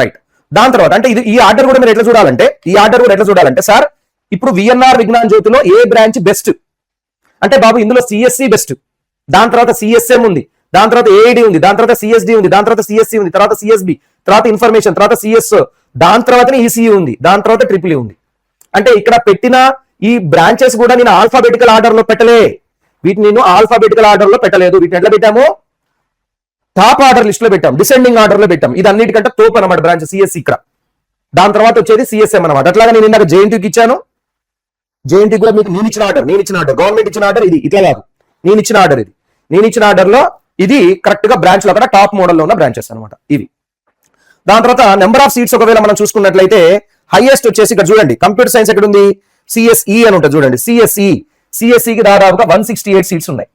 రైట్. దాని తర్వాత అంటే ఇది ఈ ఆర్డర్ కూడా మీరు ఎట్లా చూడాలంటే, సార్ ఇప్పుడు విఎన్ఆర్ విజ్ఞాన్ జ్యోతిలో ఏ బ్రాంచ్ బెస్ట్ అంటే, బాబు ఇందులో సిఎస్సి బెస్ట్, దాని తర్వాత సిఎస్ఎం ఉంది, దాని తర్వాత ఏఐడి ఉంది, దాని తర్వాత సిఎస్డి ఉంది, దాని తర్వాత సిఎస్సి ఉంది, తర్వాత సిఎస్బి, తర్వాత ఇన్ఫర్మేషన్, తర్వాత సిఎస్, దాని తర్వాతనే ఈసీయూ ఉంది, దాని తర్వాత ట్రిపుల్ ఉంది. అంటే ఇక్కడ పెట్టిన ఈ బ్రాంచెస్ కూడా నేను ఆల్ఫాబెటికల్ ఆర్డర్ లో పెట్టలే, వీటిని నేను ఆల్ఫాబెటికల్ ఆర్డర్ లో పెట్టలేదు. వీటిని ఎట్లా పెట్టాము, టాప్ ఆర్డర్ లిస్ట్ లో పెట్టాం, డిసెండింగ్ ఆర్డర్ లో పెట్టాం. ఇది అన్నిటికంటే తోపు అనమాట బ్రాంచ్ సిఎస్సి ఇక్కడ. దాని తర్వాత వచ్చేది సిఎస్ఎం అనమాట. అట్లాగా నేను ఇందాక జేఎన్టీకి ఇచ్చాను, జేఎన్టీ కూడా మీకు నేను ఇచ్చిన ఆర్డర్, గవర్నమెంట్ ఇచ్చిన ఆర్డర్ ఇది, ఇట్లా కాదు, నేను ఇచ్చిన ఆర్డర్ లో ఇది కరెక్ట్ గా బ్రాంచ్ లో అక్కడ టాప్ మోడల్ లో ఉన్న బ్రాంచెస్ అనమాట ఇవి. దాని తర్వాత నెంబర్ ఆఫ్ సీట్స్ ఒకవేళ మనం చూసుకున్నట్లయితే హైయెస్ట్ వచ్చేసి ఇక్కడ చూడండి కంప్యూటర్ సైన్స్ ఎక్కడ ఉంది, సిఎస్ఈ అని ఉంటుంది చూడండి, సిఎస్ఈకి దాదాపుగా 168 సీట్స్ ఉన్నాయి.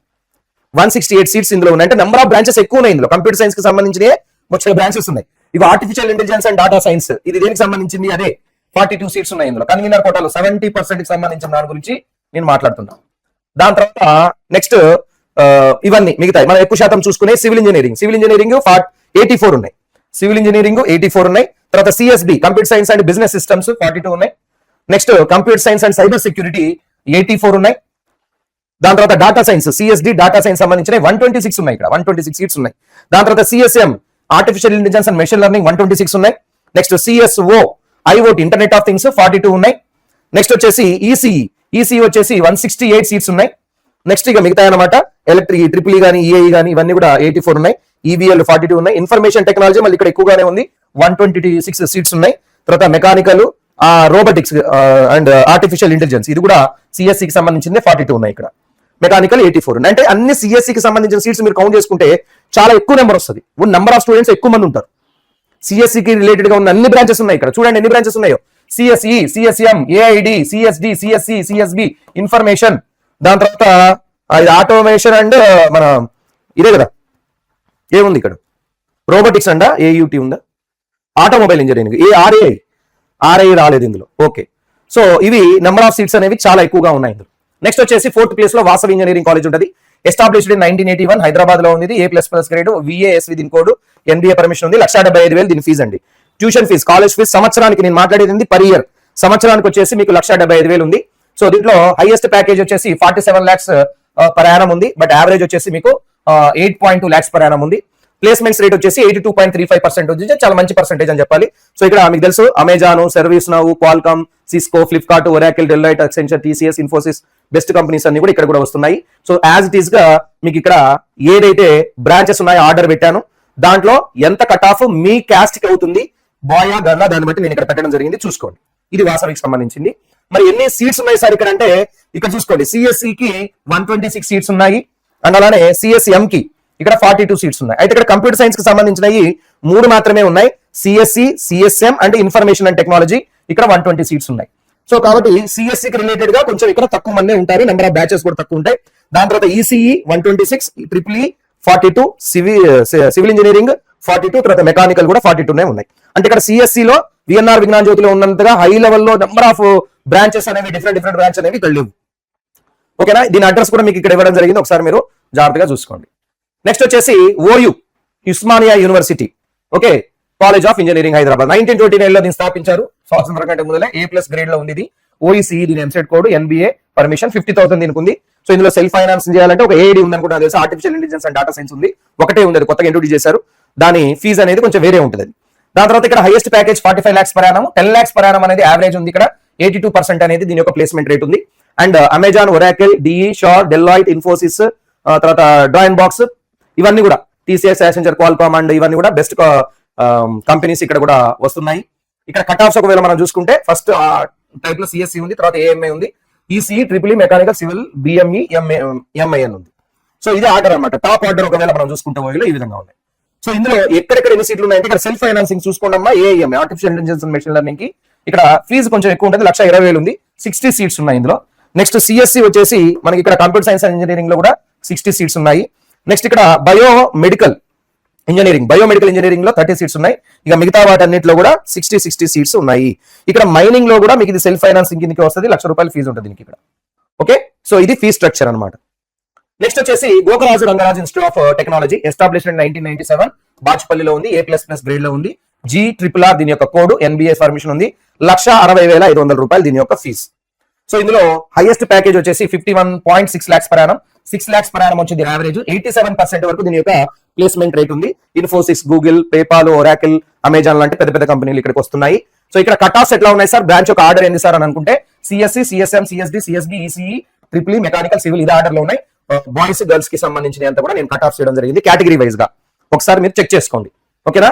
168 సీట్స్ ఇందులో ఉన్నాయి. అంటే నెంబర్ ఆఫ్ బ్రాంచెస్ ఎక్కువ ఉన్నాయి ఇందులో. కంప్యూటర్ సైన్స్ కి సంబంధించిన 30 బ్రాంచెస్ ఉన్నాయి. ఇవి artificial intelligence and data science, ఇది దేనికి సంబంధించింది, అదే 42 సీట్స్ ఉన్నాయి ఇందులో. కన్వీనర్ కోటాలో 70% కి సంబంధించిన దాని గురించి నేను మాట్లాడుతున్నాను. దాని తర్వాత నెక్స్ట్ ఇవన్నీ మిగతాయి మనం ఎక్కువ శాతం చూసుకునే సివిల్ ఇంజనీరింగ్ 84 ఉన్నాయి. సివిల్ ఇంజనీరింగ్ 84 ఉన్నాయి. తర్వాత CSB computer science and business systems 42 ఉన్నాయి. Next computer science and cyber security 84 ఉన్నాయి. దాని తర్వాత data science CSD data science సంబంధించిన 126 ఉన్నాయి. ఇక్కడ 126 సీట్స్ ఉన్నాయి. దాని తర్వాత CSM artificial intelligence and machine learning 126 ఉన్నాయి. Next CSO IoT internet of things 42 ఉన్నాయి. నెక్స్ట్ వచ్చేసి ఈసీఈ వచ్చేసి 168 సీట్స్ ఉన్నాయి. నెక్స్ట్ ఇక మిగతా అనమాట ఎలక్ట్రిక్ ట్రిపుల్ కానీ ఈఐ కానీ ఇవన్నీ కూడా 84 ఉన్నాయి. ఈవీఎల్ 42 ఉన్నాయి. ఇన్ఫర్మేషన్ టెక్నాలజీ మళ్ళీ ఇక్కడ ఎక్కువగానే ఉంది, 126 సీట్స్ ఉన్నాయి. తర్వాత mechanical robotics and artificial intelligence ఇది కూడా సిఎస్సికి సంబంధించింది 42 ఉన్నాయి. ఇక్కడ మెకానికల్ 84 ఉన్నాయి. అంటే అన్ని సిఎస్సికి సంబంధించిన సీట్స్ మీరు కౌంట్ చేసుకుంటే చాలా ఎక్కువ నెంబర్ వస్తుంది. నెంబర్ ఆఫ్ స్టూడెంట్స్ ఎక్కువ మంది ఉంటారు. సిఎస్సికి రిలేటెడ్ గా ఉన్న అన్ని బ్రాంచెస్ ఉన్నాయి. ఇక్కడ చూడండి ఎన్ని బ్రాంచెస్ ఉన్నాయో, CSE, CSM, AID, CSD, CSC, CSB, information, దాని తర్వాత ఆటోమేషన్ అండ్ మన ఇదే కదా ఏముంది ఇక్కడ, రోబోటిక్స్ అండ్ ఏయుటి ఉందా, ఆటోమొబైల్ ఇంజనీరింగ్ ఆర్ఐ రాలేదు ఇందులో. ఓకే, సో ఇవి నెంబర్ ఆఫ్ సీట్స్ అనేవి చాలా ఎక్కువగా ఉన్నాయి ఇందులో. నెక్స్ట్ వచ్చేసి 4th ప్లేస్ లో వాసవి ఇంజనీరింగ్ కాలేజ్ ఉంటుంది. ఎస్టాబ్లిష్డ్ ఇన్ 1981 హైదరాబాద్ లో ఉంది. A++ గ్రేడ్, VASV దీని కోడ్, NBA పర్మిషన్ ఉంది. 1,75,000 దీని ఫీజు అండి. ట్యూషన్ ఫీజు, కాలేజ్ ఫీజు సంవత్సరానికి నేను మాట్లాడేది పర్ ఇయర్, సంవత్సరానికి వచ్చేసి మీకు 1,75,000 ఉంది. సో దీంట్లో హైయెస్ట్ ప్యాకేజ్ వచ్చేసి 47 lakhs పర్ యానం ఉంది. బట్ యావరేజ్ వచ్చేసి మీకు 8.2 lakhs పర్ యానం ఉంది. ప్లేస్మెంట్స్ రేట్ వచ్చేసి 82.35% ఉంది. చాలా మంచి పర్సెంటేజ్ అని చెప్పాలి. సో ఇక్కడ మీకు తెలుసు Amazon, service now, Qualcomm, Cisco, Flipkart, Oracle, Delight, అక్సెంచర్, TCS, Infosys best companies అన్ని కూడా ఇక్కడ కూడా వస్తున్నాయి. సో యాజ్ ఇట్ ఈస్ గా మీకు ఇక్కడ ఏదైతే బ్రాంచెస్ ఉన్నాయో ఆర్డర్ పెట్టాను, దాంట్లో ఎంత కట్ ఆఫ్ మీ క్యాస్ట్ కి అవుతుంది, బాయా గర్లా, దాన్ని బట్టి నేను ఇక్కడ పెట్టడం జరిగింది. చూసుకోండి, ఇది వాసవికి సంబంధించింది. మరి ఎన్ని సీట్స్ ఉన్నాయి సార్ ఇక్కడ అంటే ఇక్కడ చూసుకోండి, సిఎస్సికి 126 సీట్స్ ఉన్నాయి. అండ్ అలానే సిఎస్ఎం కి ఇక్కడ 42 సీట్స్ ఉన్నాయి. అయితే ఇక్కడ కంప్యూటర్ సైన్స్ కి సంబంధించినవి 3 మాత్రమే ఉన్నాయి, CSC, CSM and information and technology. ఇక్కడ 120 సీట్స్ ఉన్నాయి. సో కాబట్టి సిఎస్సికి రిలేటెడ్ గా కొంచెం ఇక్కడ తక్కువ మంది ఉంటారు, నెంబర్ ఆఫ్ బ్యాచెస్ కూడా తక్కువ ఉంటాయి. దాని తర్వాత ఈసీఈ 126, ట్రిపుల్ 42, సివిల్ ఇంజనీరింగ్ 42, తర్వాత మెకానికల్ కూడా 42 ఉన్నాయి. అంటే ఇక్కడ సిఎస్సి లో విఎన్ఆర్ విజ్ఞాన జ్యోతిలో ఉన్నంతగా హై లెవెల్లో నెంబర్ ఆఫ్ బ్రాంచెస్ అనేవి డిఫరెంట్ బ్రాంచ్ అనేవి ఇక్కడ లేవు. ఓకేనా, దీని అడ్రస్ కూడా మీకు ఇక్కడ ఇవ్వడం జరిగింది, ఒకసారి మీరు జాగ్రత్తగా చూసుకోండి. నెక్స్ట్ వచ్చేసి OU Osmania university, okay, college of engineering Hyderabad 1929 లో దీన్ని స్థాపించారు. స్వాతంత్రం కంటే ముందలే A+ గ్రేడ్ లో ఉంది ఇది. ఓఈసీఈ దీని ఎంసెట్ కోడ్, NBA పర్మిషన్ 50,000 దీనికి ఉంది. సో ఇందులో సెల్ఫ్ ఫైనాన్స్ చేయాలంటే ఒక ఏఐడి ఉంది అనుకుంటున్నా తెలుసు, artificial intelligence and data science ఉంది, ఒకటే ఉంది, అది కొత్తగా ఇంట్రొడ్యూస్ చేశారు. దాని ఫీజు అనేది కొంచెం వేరే ఉంటుంది. దాని తర్వాత ఇక్కడ highest package 45 lakhs per annum, 10 lakhs per annum అనేది యావరేజ్ ఉంది. ఇక్కడ 82% అనేది దీని యొక్క ప్లేస్మెంట్ రేట్ ఉంది. And Amazon, Oracle, DE, Shaw, Deloitte, Infosys, తర్వాత డ్రాయిన్ బాక్స్, ఇవన్నీ కూడా TCS, అసెంచర్, క్వాల్కామ్ అండ్ ఇవన్నీ కూడా బెస్ట్ కంపెనీస్ ఇక్కడ కూడా వస్తున్నాయి. ఇక్కడ కట్ ఆఫ్స్ ఒకవేళ మనం చూసుకుంటే ఫస్ట్ టైప్ లో సిఎస్సి ఉంది, తర్వాత ఏఎంఐ ఉంది, ECE, triple mechanical, civil, BME, MIN ఉంది. సో ఇది ఆర్డర్ అనమాట. టాప్ ఆర్డర్ ఒకవేళ మనం చూసుకుంటే ఓయిలో ఈ విధంగా ఉన్నాయి. సో ఇందులో ఎక్కడెక్కడ ఎన్ని సీట్లు ఉన్నాయంటే ఇక్కడ సెల్ఫ్ ఫైనాన్సింగ్ చూసుకోండి, AIMI artificial intelligence and machine learning కి ఇక్కడ ఫీజు కొంచెం ఎక్కువ ఉంటుంది, 1,20,000 ఉంది, 60 సీట్స్ ఉన్నాయి ఇందులో. నెక్స్ట్ సిఎస్సి వచ్చేసి మనకి ఇక్కడ కంప్యూటర్ సైన్స్ అండ్ ఇంజనీరింగ్ లో కూడా 60 సీట్స్ ఉన్నాయి. నెక్స్ట్ ఇక్కడ బయోమెడికల్ ఇంజనీరింగ్ లో 30 సీట్స్ ఉన్నాయి. ఇక మిగతా వాటన్నిటిలో కూడా 60 సీట్స్ ఉన్నాయి. ఇక్కడ మైనింగ్ లో కూడా మీకు ఇది సెల్ఫ్ ఫైనాన్సింగ్ కిందకి వస్తుంది, ₹1,00,000 ఫీజు ఉంటుంది దీనికి ఇక్కడ. ఓకే, సో ఇది ఫీ స్ట్రక్చర్ అనమాట. నెక్స్ట్ వచ్చేసి Gokaraju Rangaraju institute of technology, established in 1997, బాచుపల్లిలో ఉంది, A++ గ్రేడ్ లో ఉంది, GRRR దీని యొక్క కోడ్, NBA పర్మిషన్ ఉంది, ₹1,60,500 దీని యొక్క ఫీజు. సో ఇందులో హైయెస్ట్ ప్యాకేజ్ వచ్చేసి 51.6 lakhs per Yanam, 6 lakhs per Yanam వచ్చింది యావరేజ్. 87% వరకు దీని యొక్క ప్లేస్మెంట్ రేట్ ఉంది. Infosys, Google, PayPal, Oracle, Amazon లాంటి పెద్ద కంపెనీలు ఇక్కడికి వస్తున్నాయి. సో ఇక్కడ కట్ ఆఫ్స్ ఎట్లా ఉన్నాయి సార్, బ్రాంచ్ యొక్క ఆర్డర్ ఏంది సార్ అని అనుకుంటే CSC, CSM, CSD, CSB, ECE, triple mechanical, civil ఇది ఆర్డర్ లో ఉన్నాయి. బాయ్స్ గర్ల్స్ కి సంబంధించిన అంతా కూడా నేను కట్ ఆఫ్ చేయడం జరిగింది కేటగిరీ వైజ్ గా, ఒకసారి మీరు చెక్ చేసుకోండి. ఓకేనా,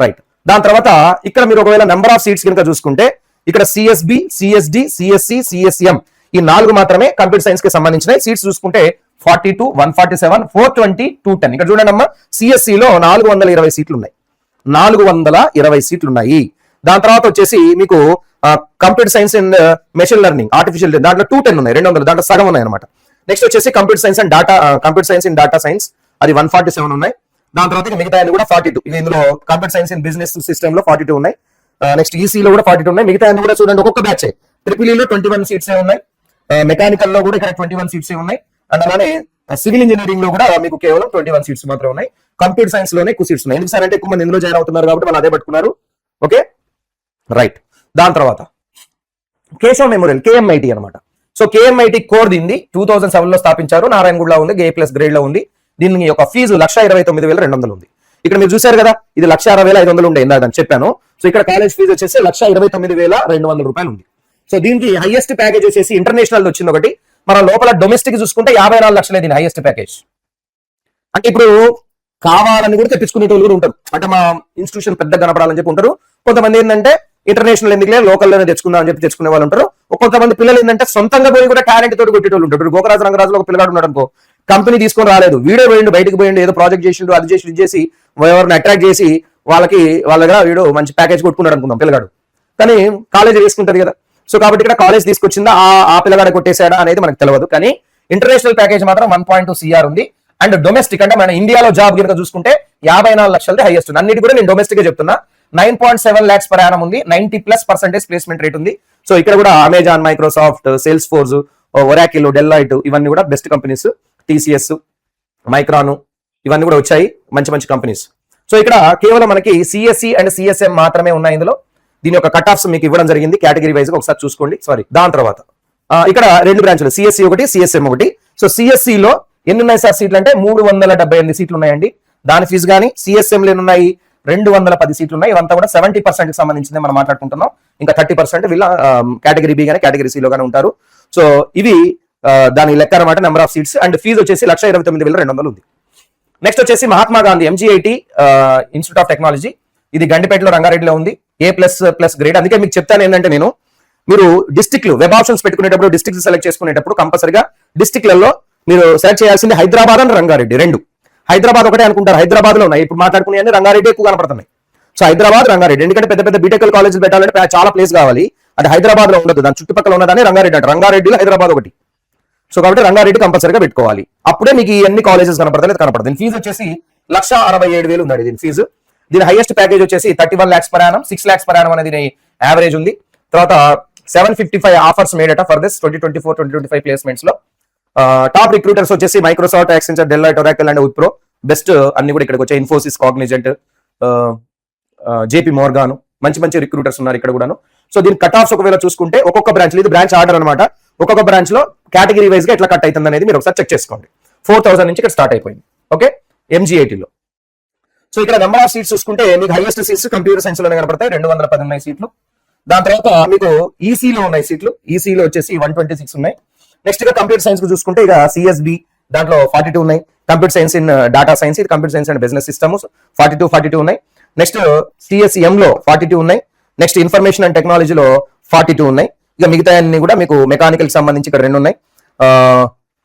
రైట్. దాని తర్వాత ఇక్కడ మీరు ఒకవేళ నెంబర్ ఆఫ్ సీట్స్ కనుక చూసుకుంటే ఇక్కడ సిఎస్బి, సిఎస్డి, సిఎస్సి, సిఎస్ఎం ఈ 4 మాత్రమే కంప్యూటర్ సైన్స్ కి సంబంధించిన సీట్స్ చూసుకుంటే 42, 147, 420, 210. ఇక్కడ చూడండి అమ్మా, సిఎస్సి లో 420 సీట్లు ఉన్నాయి, 420 సీట్లు ఉన్నాయి. దాని తర్వాత వచ్చేసి మీకు computer science and machine learning, artificial దాంట్లో 210 ఉన్నాయి, 200 దాంట్లో సగం ఉన్నాయి అనమాట. నెక్స్ట్ వచ్చేసి computer science and data science అది 147 ఉన్నాయి. దాని తర్వాత మిగతా కూడా 42. ఇది ఇందులో computer science in business system లో 42 ఉన్నాయి. నెక్స్ట్ ఈసీలో కూడా 42 ఉన్నాయి. మిగతా కూడా చూడండి ఒక్కొక్క బ్యాచ్. ట్రిపుల్ లో 21 సీట్స్ ఉన్నాయి, మెకానికల్ లో కూడా ఇక్కడ 21 సీట్స్ ఉన్నాయి, అండ్ అలానే సివిల్ ఇంజనీరింగ్ లో కూడా మీకు కేవలం 21 సీట్స్ మాత్రం ఉన్నాయి. కంప్యూటర్ సైన్స్ లోనే ఎక్కువ సీట్స్ ఉన్నాయి. ఎందుకు సార్ అంటే ఎక్కువ మంది ఇందులో జాయిన్ అవుతున్నారు కాబట్టి వాళ్ళు అదే పట్టుకున్నారు. Okay right. దాని తర్వాత కేశవ్ మెమోరియల్ కేఎంఐటి అనమాట. సో కేఎంఐటి కోర్ దీన్ని 2007 లో స్థాపించారు. నారాయణగూడలో ఉంది, A+ గ్రేడ్ లో ఉంది. దీని యొక్క ఫీజు 1,29,200 ఉంది. ఇక్కడ మీరు చూసారు కదా, ఇది 1,60,500 ఉండే ఇందాక చెప్పాను. సో ఇక్కడ కాలేజ్ ఫీజు వచ్చేసి 1,29,200 రూపాయలు ఉంది. సో దీనికి హైయెస్ట్ ప్యాకేజ్ వచ్చేసి ఇంటర్నేషనల్ వచ్చింది ఒకటి. మన లోపల డొమెస్టిక్ చూసుకుంటే 54 లక్షలే దీని హైయెస్ట్ ప్యాకేజ్. అంటే ఇప్పుడు కావాలని కూడా తెప్పించుకునేటోళ్ళు కూడా ఉంటారు. అంటే మా ఇన్స్టిట్యూషన్ పెద్ద కనపడాలని చెప్పి ఉంటారు. కొంతమంది ఏంటంటే ఇంటర్నేషనల్ ఎందుకులే లోకల్లోనే తెచ్చుకుందాం అని చెప్పి తెచ్చుకునే వాళ్ళు ఉంటారు. కొంతమంది పిల్లలు ఏంటంటే సొంతంగా పోయి కూడా టాలెంట్ తోటి కొట్టేటోళ్ళు ఉంటారు. గోకరాజు రంగరాజులో ఒక పిల్లగాడు ఉన్నాడు అనుకో, కంపెనీ తీసుకొని రాలేదు, వీడియో పోయిండు, బయటకు పోయిండు, ఏదో ప్రాజెక్ట్ చేసిండు, అది చేసి ఇది చేసి ఎవరిని అట్రాక్ట్ చేసి వాళ్ళ దగ్గర వీడు మంచి ప్యాకేజ్ కొట్టుకున్నాడు అనుకుందాం పిల్లగాడు. కానీ కాలేజ్ వేసుకుంటది కదా. సో కాబట్టి ఇక్కడ కాలేజ్ తీసుకొచ్చిందా ఆ పిల్లగాడ కొట్టేశాడా అనేది మనకు తెలియదు. కానీ ఇంటర్నేషనల్ ప్యాకేజ్ మాత్రం 1.2 CR ఉంది. అండ్ డొమెస్టిక్ అంటే మన ఇండియాలో జాబ్ కనుక చూసుకుంటే 54 లక్షలది హైయెస్ట్ ఉంది. అన్నిటి కూడా నేను డొమెస్టిక్ గా చెప్తున్నా. 9.7 lakhs per annum ఉంది. 90+% ప్లేస్మెంట్ రేట్ ఉంది. సో ఇక్కడ కూడా Amazon, Microsoft, Salesforce, Oracle, Deloitte ఇవన్నీ కూడా బెస్ట్ కంపెనీస్. TCS, మైక్రాన్ ఇవన్నీ కూడా వచ్చాయి, మంచి మంచి కంపెనీస్. సో ఇక్కడ కేవలం మనకి CSE అండ్ CSM మాత్రమే ఉన్నాయి ఇందులో. దీని యొక్క కట్ ఆఫ్స్ మీకు ఇవ్వడం జరిగింది కేటగిరీ వైజ్ గా, ఒకసారి చూసుకోండి. దాని తర్వాత ఇక్కడ 2 బ్రాంచ్లు, CSE ఒకటి, CSM ఒకటి. సో CSE లో ఎన్ని ఉన్నాయి సార్ సీట్లు అంటే 378 సీట్లు ఉన్నాయండి. దాని ఫీజు కానీ CSM లో ఉన్నాయి 210 సీట్లు ఉన్నాయి. ఇవంతా కూడా 70% కి సంబంధించింది మనం మాట్లాడుకుంటున్నాం. ఇంకా 30% వీళ్ళ కేటగిరీ బి గానీ కేటగిరీ సి లో గానీ ఉంటారు. సో ఇవి దాని లెక్క అనమాట, number of seats. And fee వచ్చేసి 1,29,200 ఉంది. నెక్స్ట్ వచ్చేసి Mahatma Gandhi MGIT institute of technology. ఇది గండిపేటలో రంగారెడ్డిలో ఉంది. A++ grade. అందుకే మీకు చెప్తాను ఏంటంటే నేను, మీరు డిస్ట్రిక్ట్లు వెబ్ ఆప్షన్స్ పెట్టుకునేటప్పుడు డిస్ట్రిక్ట్ సెలెక్ట్ చేసుకునేటప్పుడు కంపల్సరిగా డిస్ట్రిక్ట్లలో మీరు సెలెక్ట్ చేయాల్సింది హైదరాబాద్ అండ్ రంగారెడ్డి 2. హైదరాబాద్ ఒకటే అనుకుంటారు, హైదరాబాద్ లో ఉన్నాయి. ఇప్పుడు మాట్లాడుకునే రంగారెడ్డి ఎక్కువ కనపడుతున్నాయి. సో హైదరాబాద్, రంగారెడ్డి, ఎందుకంటే పెద్ద పెద్ద బీటెక్ కాలేజీలు పెట్టాలంటే చాలా ప్లేస్ కావాలి. అది హైదరాబాద్ లో ఉండదు, దాని చుట్టుపక్కల ఉన్నదాన్ని రంగారెడ్డి అంటారు. రంగారెడ్డిలో హైదరాబాద్ ఒకటి. సో కాబట్టి రంగారెడ్డి కంపల్సరీగా పెట్టుకోవాలి. అప్పుడే మీకు ఎన్ని కాలేజెస్ కనపడతాయి, లేదా కనపడదు. దీని ఫీజు వచ్చేసి 1,67,000 ఉందండి దీని ఫీజు. దీని హైయెస్ట్ ప్యాకేజ్ వచ్చేసి 31 lakhs per annum, 6 lakhs per annum అనేది యావరేజ్ ఉంది. తర్వాత 755 ఆఫర్స్ మేడట ఫర్ దిస్ 2024-2025 ప్లేస్మెంట్స్ లో. టాప్ రిక్రూటర్స్ వచ్చేసి Microsoft, Accenture, Deloitte, Oracle and Wipro best అన్ని కూడా ఇక్కడికి వచ్చాయి. ఇన్ఫోసిస్, కాగ్నిజెంట్, JP మోర్గాన్, మంచి మంచి రిక్రూటర్స్ ఉన్నారు ఇక్కడ కూడాను. సో దీని కట్ ఆఫ్స్ ఒకవేళ చూసుకుంటే ఒక్కొక్క బ్రాంచ్, ఇది బ్రాంచ్ ఆర్డర్ అనమాట, ఒక్కొక్క బ్రాంచ్ లో కేటగిరీ వైజ్ గా ఎట్లా కట్ అవుతుంది అనేది మీరు ఒకసారి చెక్ చేసుకోండి. 4,000 నుంచి ఇక్కడ స్టార్ట్ అయిపోయింది. ఓకే MGIT లో. సో ఇక్కడ నెంబర్ ఆఫ్ సీట్స్ చూసుకుంటే మీకు హైయెస్ట్ సీట్స్ కంప్యూటర్ సైన్స్ లోనే కనపడతాయి, 210 ఉన్నాయి సీట్లు. దాని తర్వాత మీకు ఈసీలో ఉన్నాయి సీట్లు. ఈసీలో వచ్చేసి 126 ఉన్నాయి. నెక్స్ట్ గా కంప్యూటర్ సైన్స్ కు చూసుకుంటే ఇక CSB దాంట్లో 42 ఉన్నాయి. Computer science in data science, ఇది computer science and business systems 42 ఉన్నాయి. నెక్స్ట్ CSM లో 42 ఉన్నాయి. నెక్స్ట్ ఇన్ఫర్మేషన్ అండ్ టెక్నాలజీలో 42 ఉన్నాయి. ఇక మిగతా అన్ని కూడా మీకు మెకానికల్ సంబంధించి ఇక్కడ 2 ఉన్నాయి.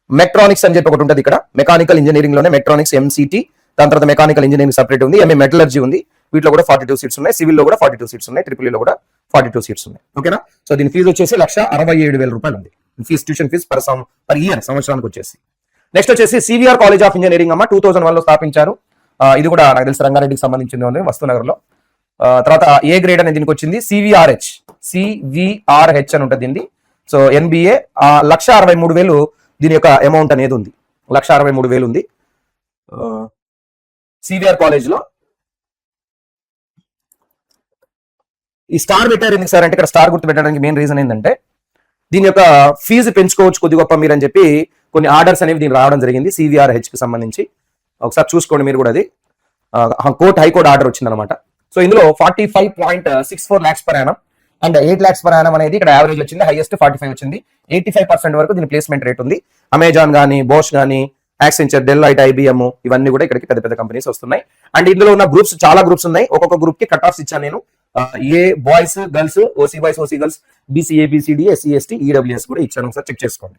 మెట్రానిక్స్ అని చెప్పి ఒకటి ఉంటుంది ఇక్కడ, మెకానికల్ ఇంజనీరింగ్ లోనే మెట్రానిక్స్ MCT. దాని తర్వాత మెకానికల్ ఇంజనీరింగ్ సపరేట్ ఉంది. MA మెటలర్జీ ఉంది, వీటిలో కూడా 42 సీట్స్ ఉన్నాయి. సివిల్ లో కూడా 42 సీట్స్ ఉన్నాయి. ట్రిపుల్ లో కూడా 42 సీట్స్ ఉన్నాయి. ఓకేనా. సో దీని ఫీజు వచ్చేసి 1,67,000 రూపాయలు ఉంది. Fee tuition fee per year, సంవత్సరానికి వచ్చేసి. నెక్స్ట్ వచ్చేసి CVR కాలేజ్ ఆఫ్ ఇంజనీరింగ్ అమ్మ 2001 లో స్థాపించారు. ఇది కూడా నాకు తెలిసి రంగారెడ్డికి సంబంధించింది ఉంది, వస్తునగర్ లో. తర్వాత ఏ గ్రేడ్ అనేది దీనికి వచ్చింది CVRH అని ఉంటుంది దీన్ని. సో NBA 1,63,000 దీని యొక్క అమౌంట్ అనేది ఉంది. 1,63,000 ఉంది CVR కాలేజ్ లో. ఈ స్టార్ పెట్టారు ఎందుకు సార్ అంటే, ఇక్కడ స్టార్ గుర్తు పెట్టడానికి మెయిన్ రీజన్ ఏంటంటే దీని యొక్క ఫీజు పెంచుకోవచ్చు కొద్ది గొప్ప మీరు అని చెప్పి కొన్ని ఆర్డర్స్ అనేవి దీనికి రావడం జరిగింది CVRH కి సంబంధించి. ఒకసారి చూసుకోండి మీరు కూడా. అది హైకోర్టు ఆర్డర్ వచ్చిందనమాట. సో ఇందులో 45.64 lakhs per annum and 8 lakhs per annum అనేది ఇక్కడ యావరేజ్ వచ్చింది. హైయెస్ట్ 45 వచ్చింది. 85% వరకు దీని ప్లేస్మెంట్ రేట్ ఉంది. అమెజాన్ కానీ, బోష్ కానీ, యాక్సెంచర్, డెల్లాయిట్, IBM ఇవన్నీ కూడా ఇక్కడికి పెద్ద పెద్ద కంపెనీస్ వస్తున్నాయి. అండ్ ఇందులో ఉన్న గ్రూప్స్ చాలా గ్రూప్స్ ఉన్నాయి. ఒక్కొక్క గ్రూప్ కి కట్ ఆఫ్స్ ఇచ్చాను నేను. ఏ boys, girls, OC boys, OC girls, BCA, BCD, SC, ST, EWS కూడా ఇచ్చాను, ఒకసారి చెక్ చేసుకోండి.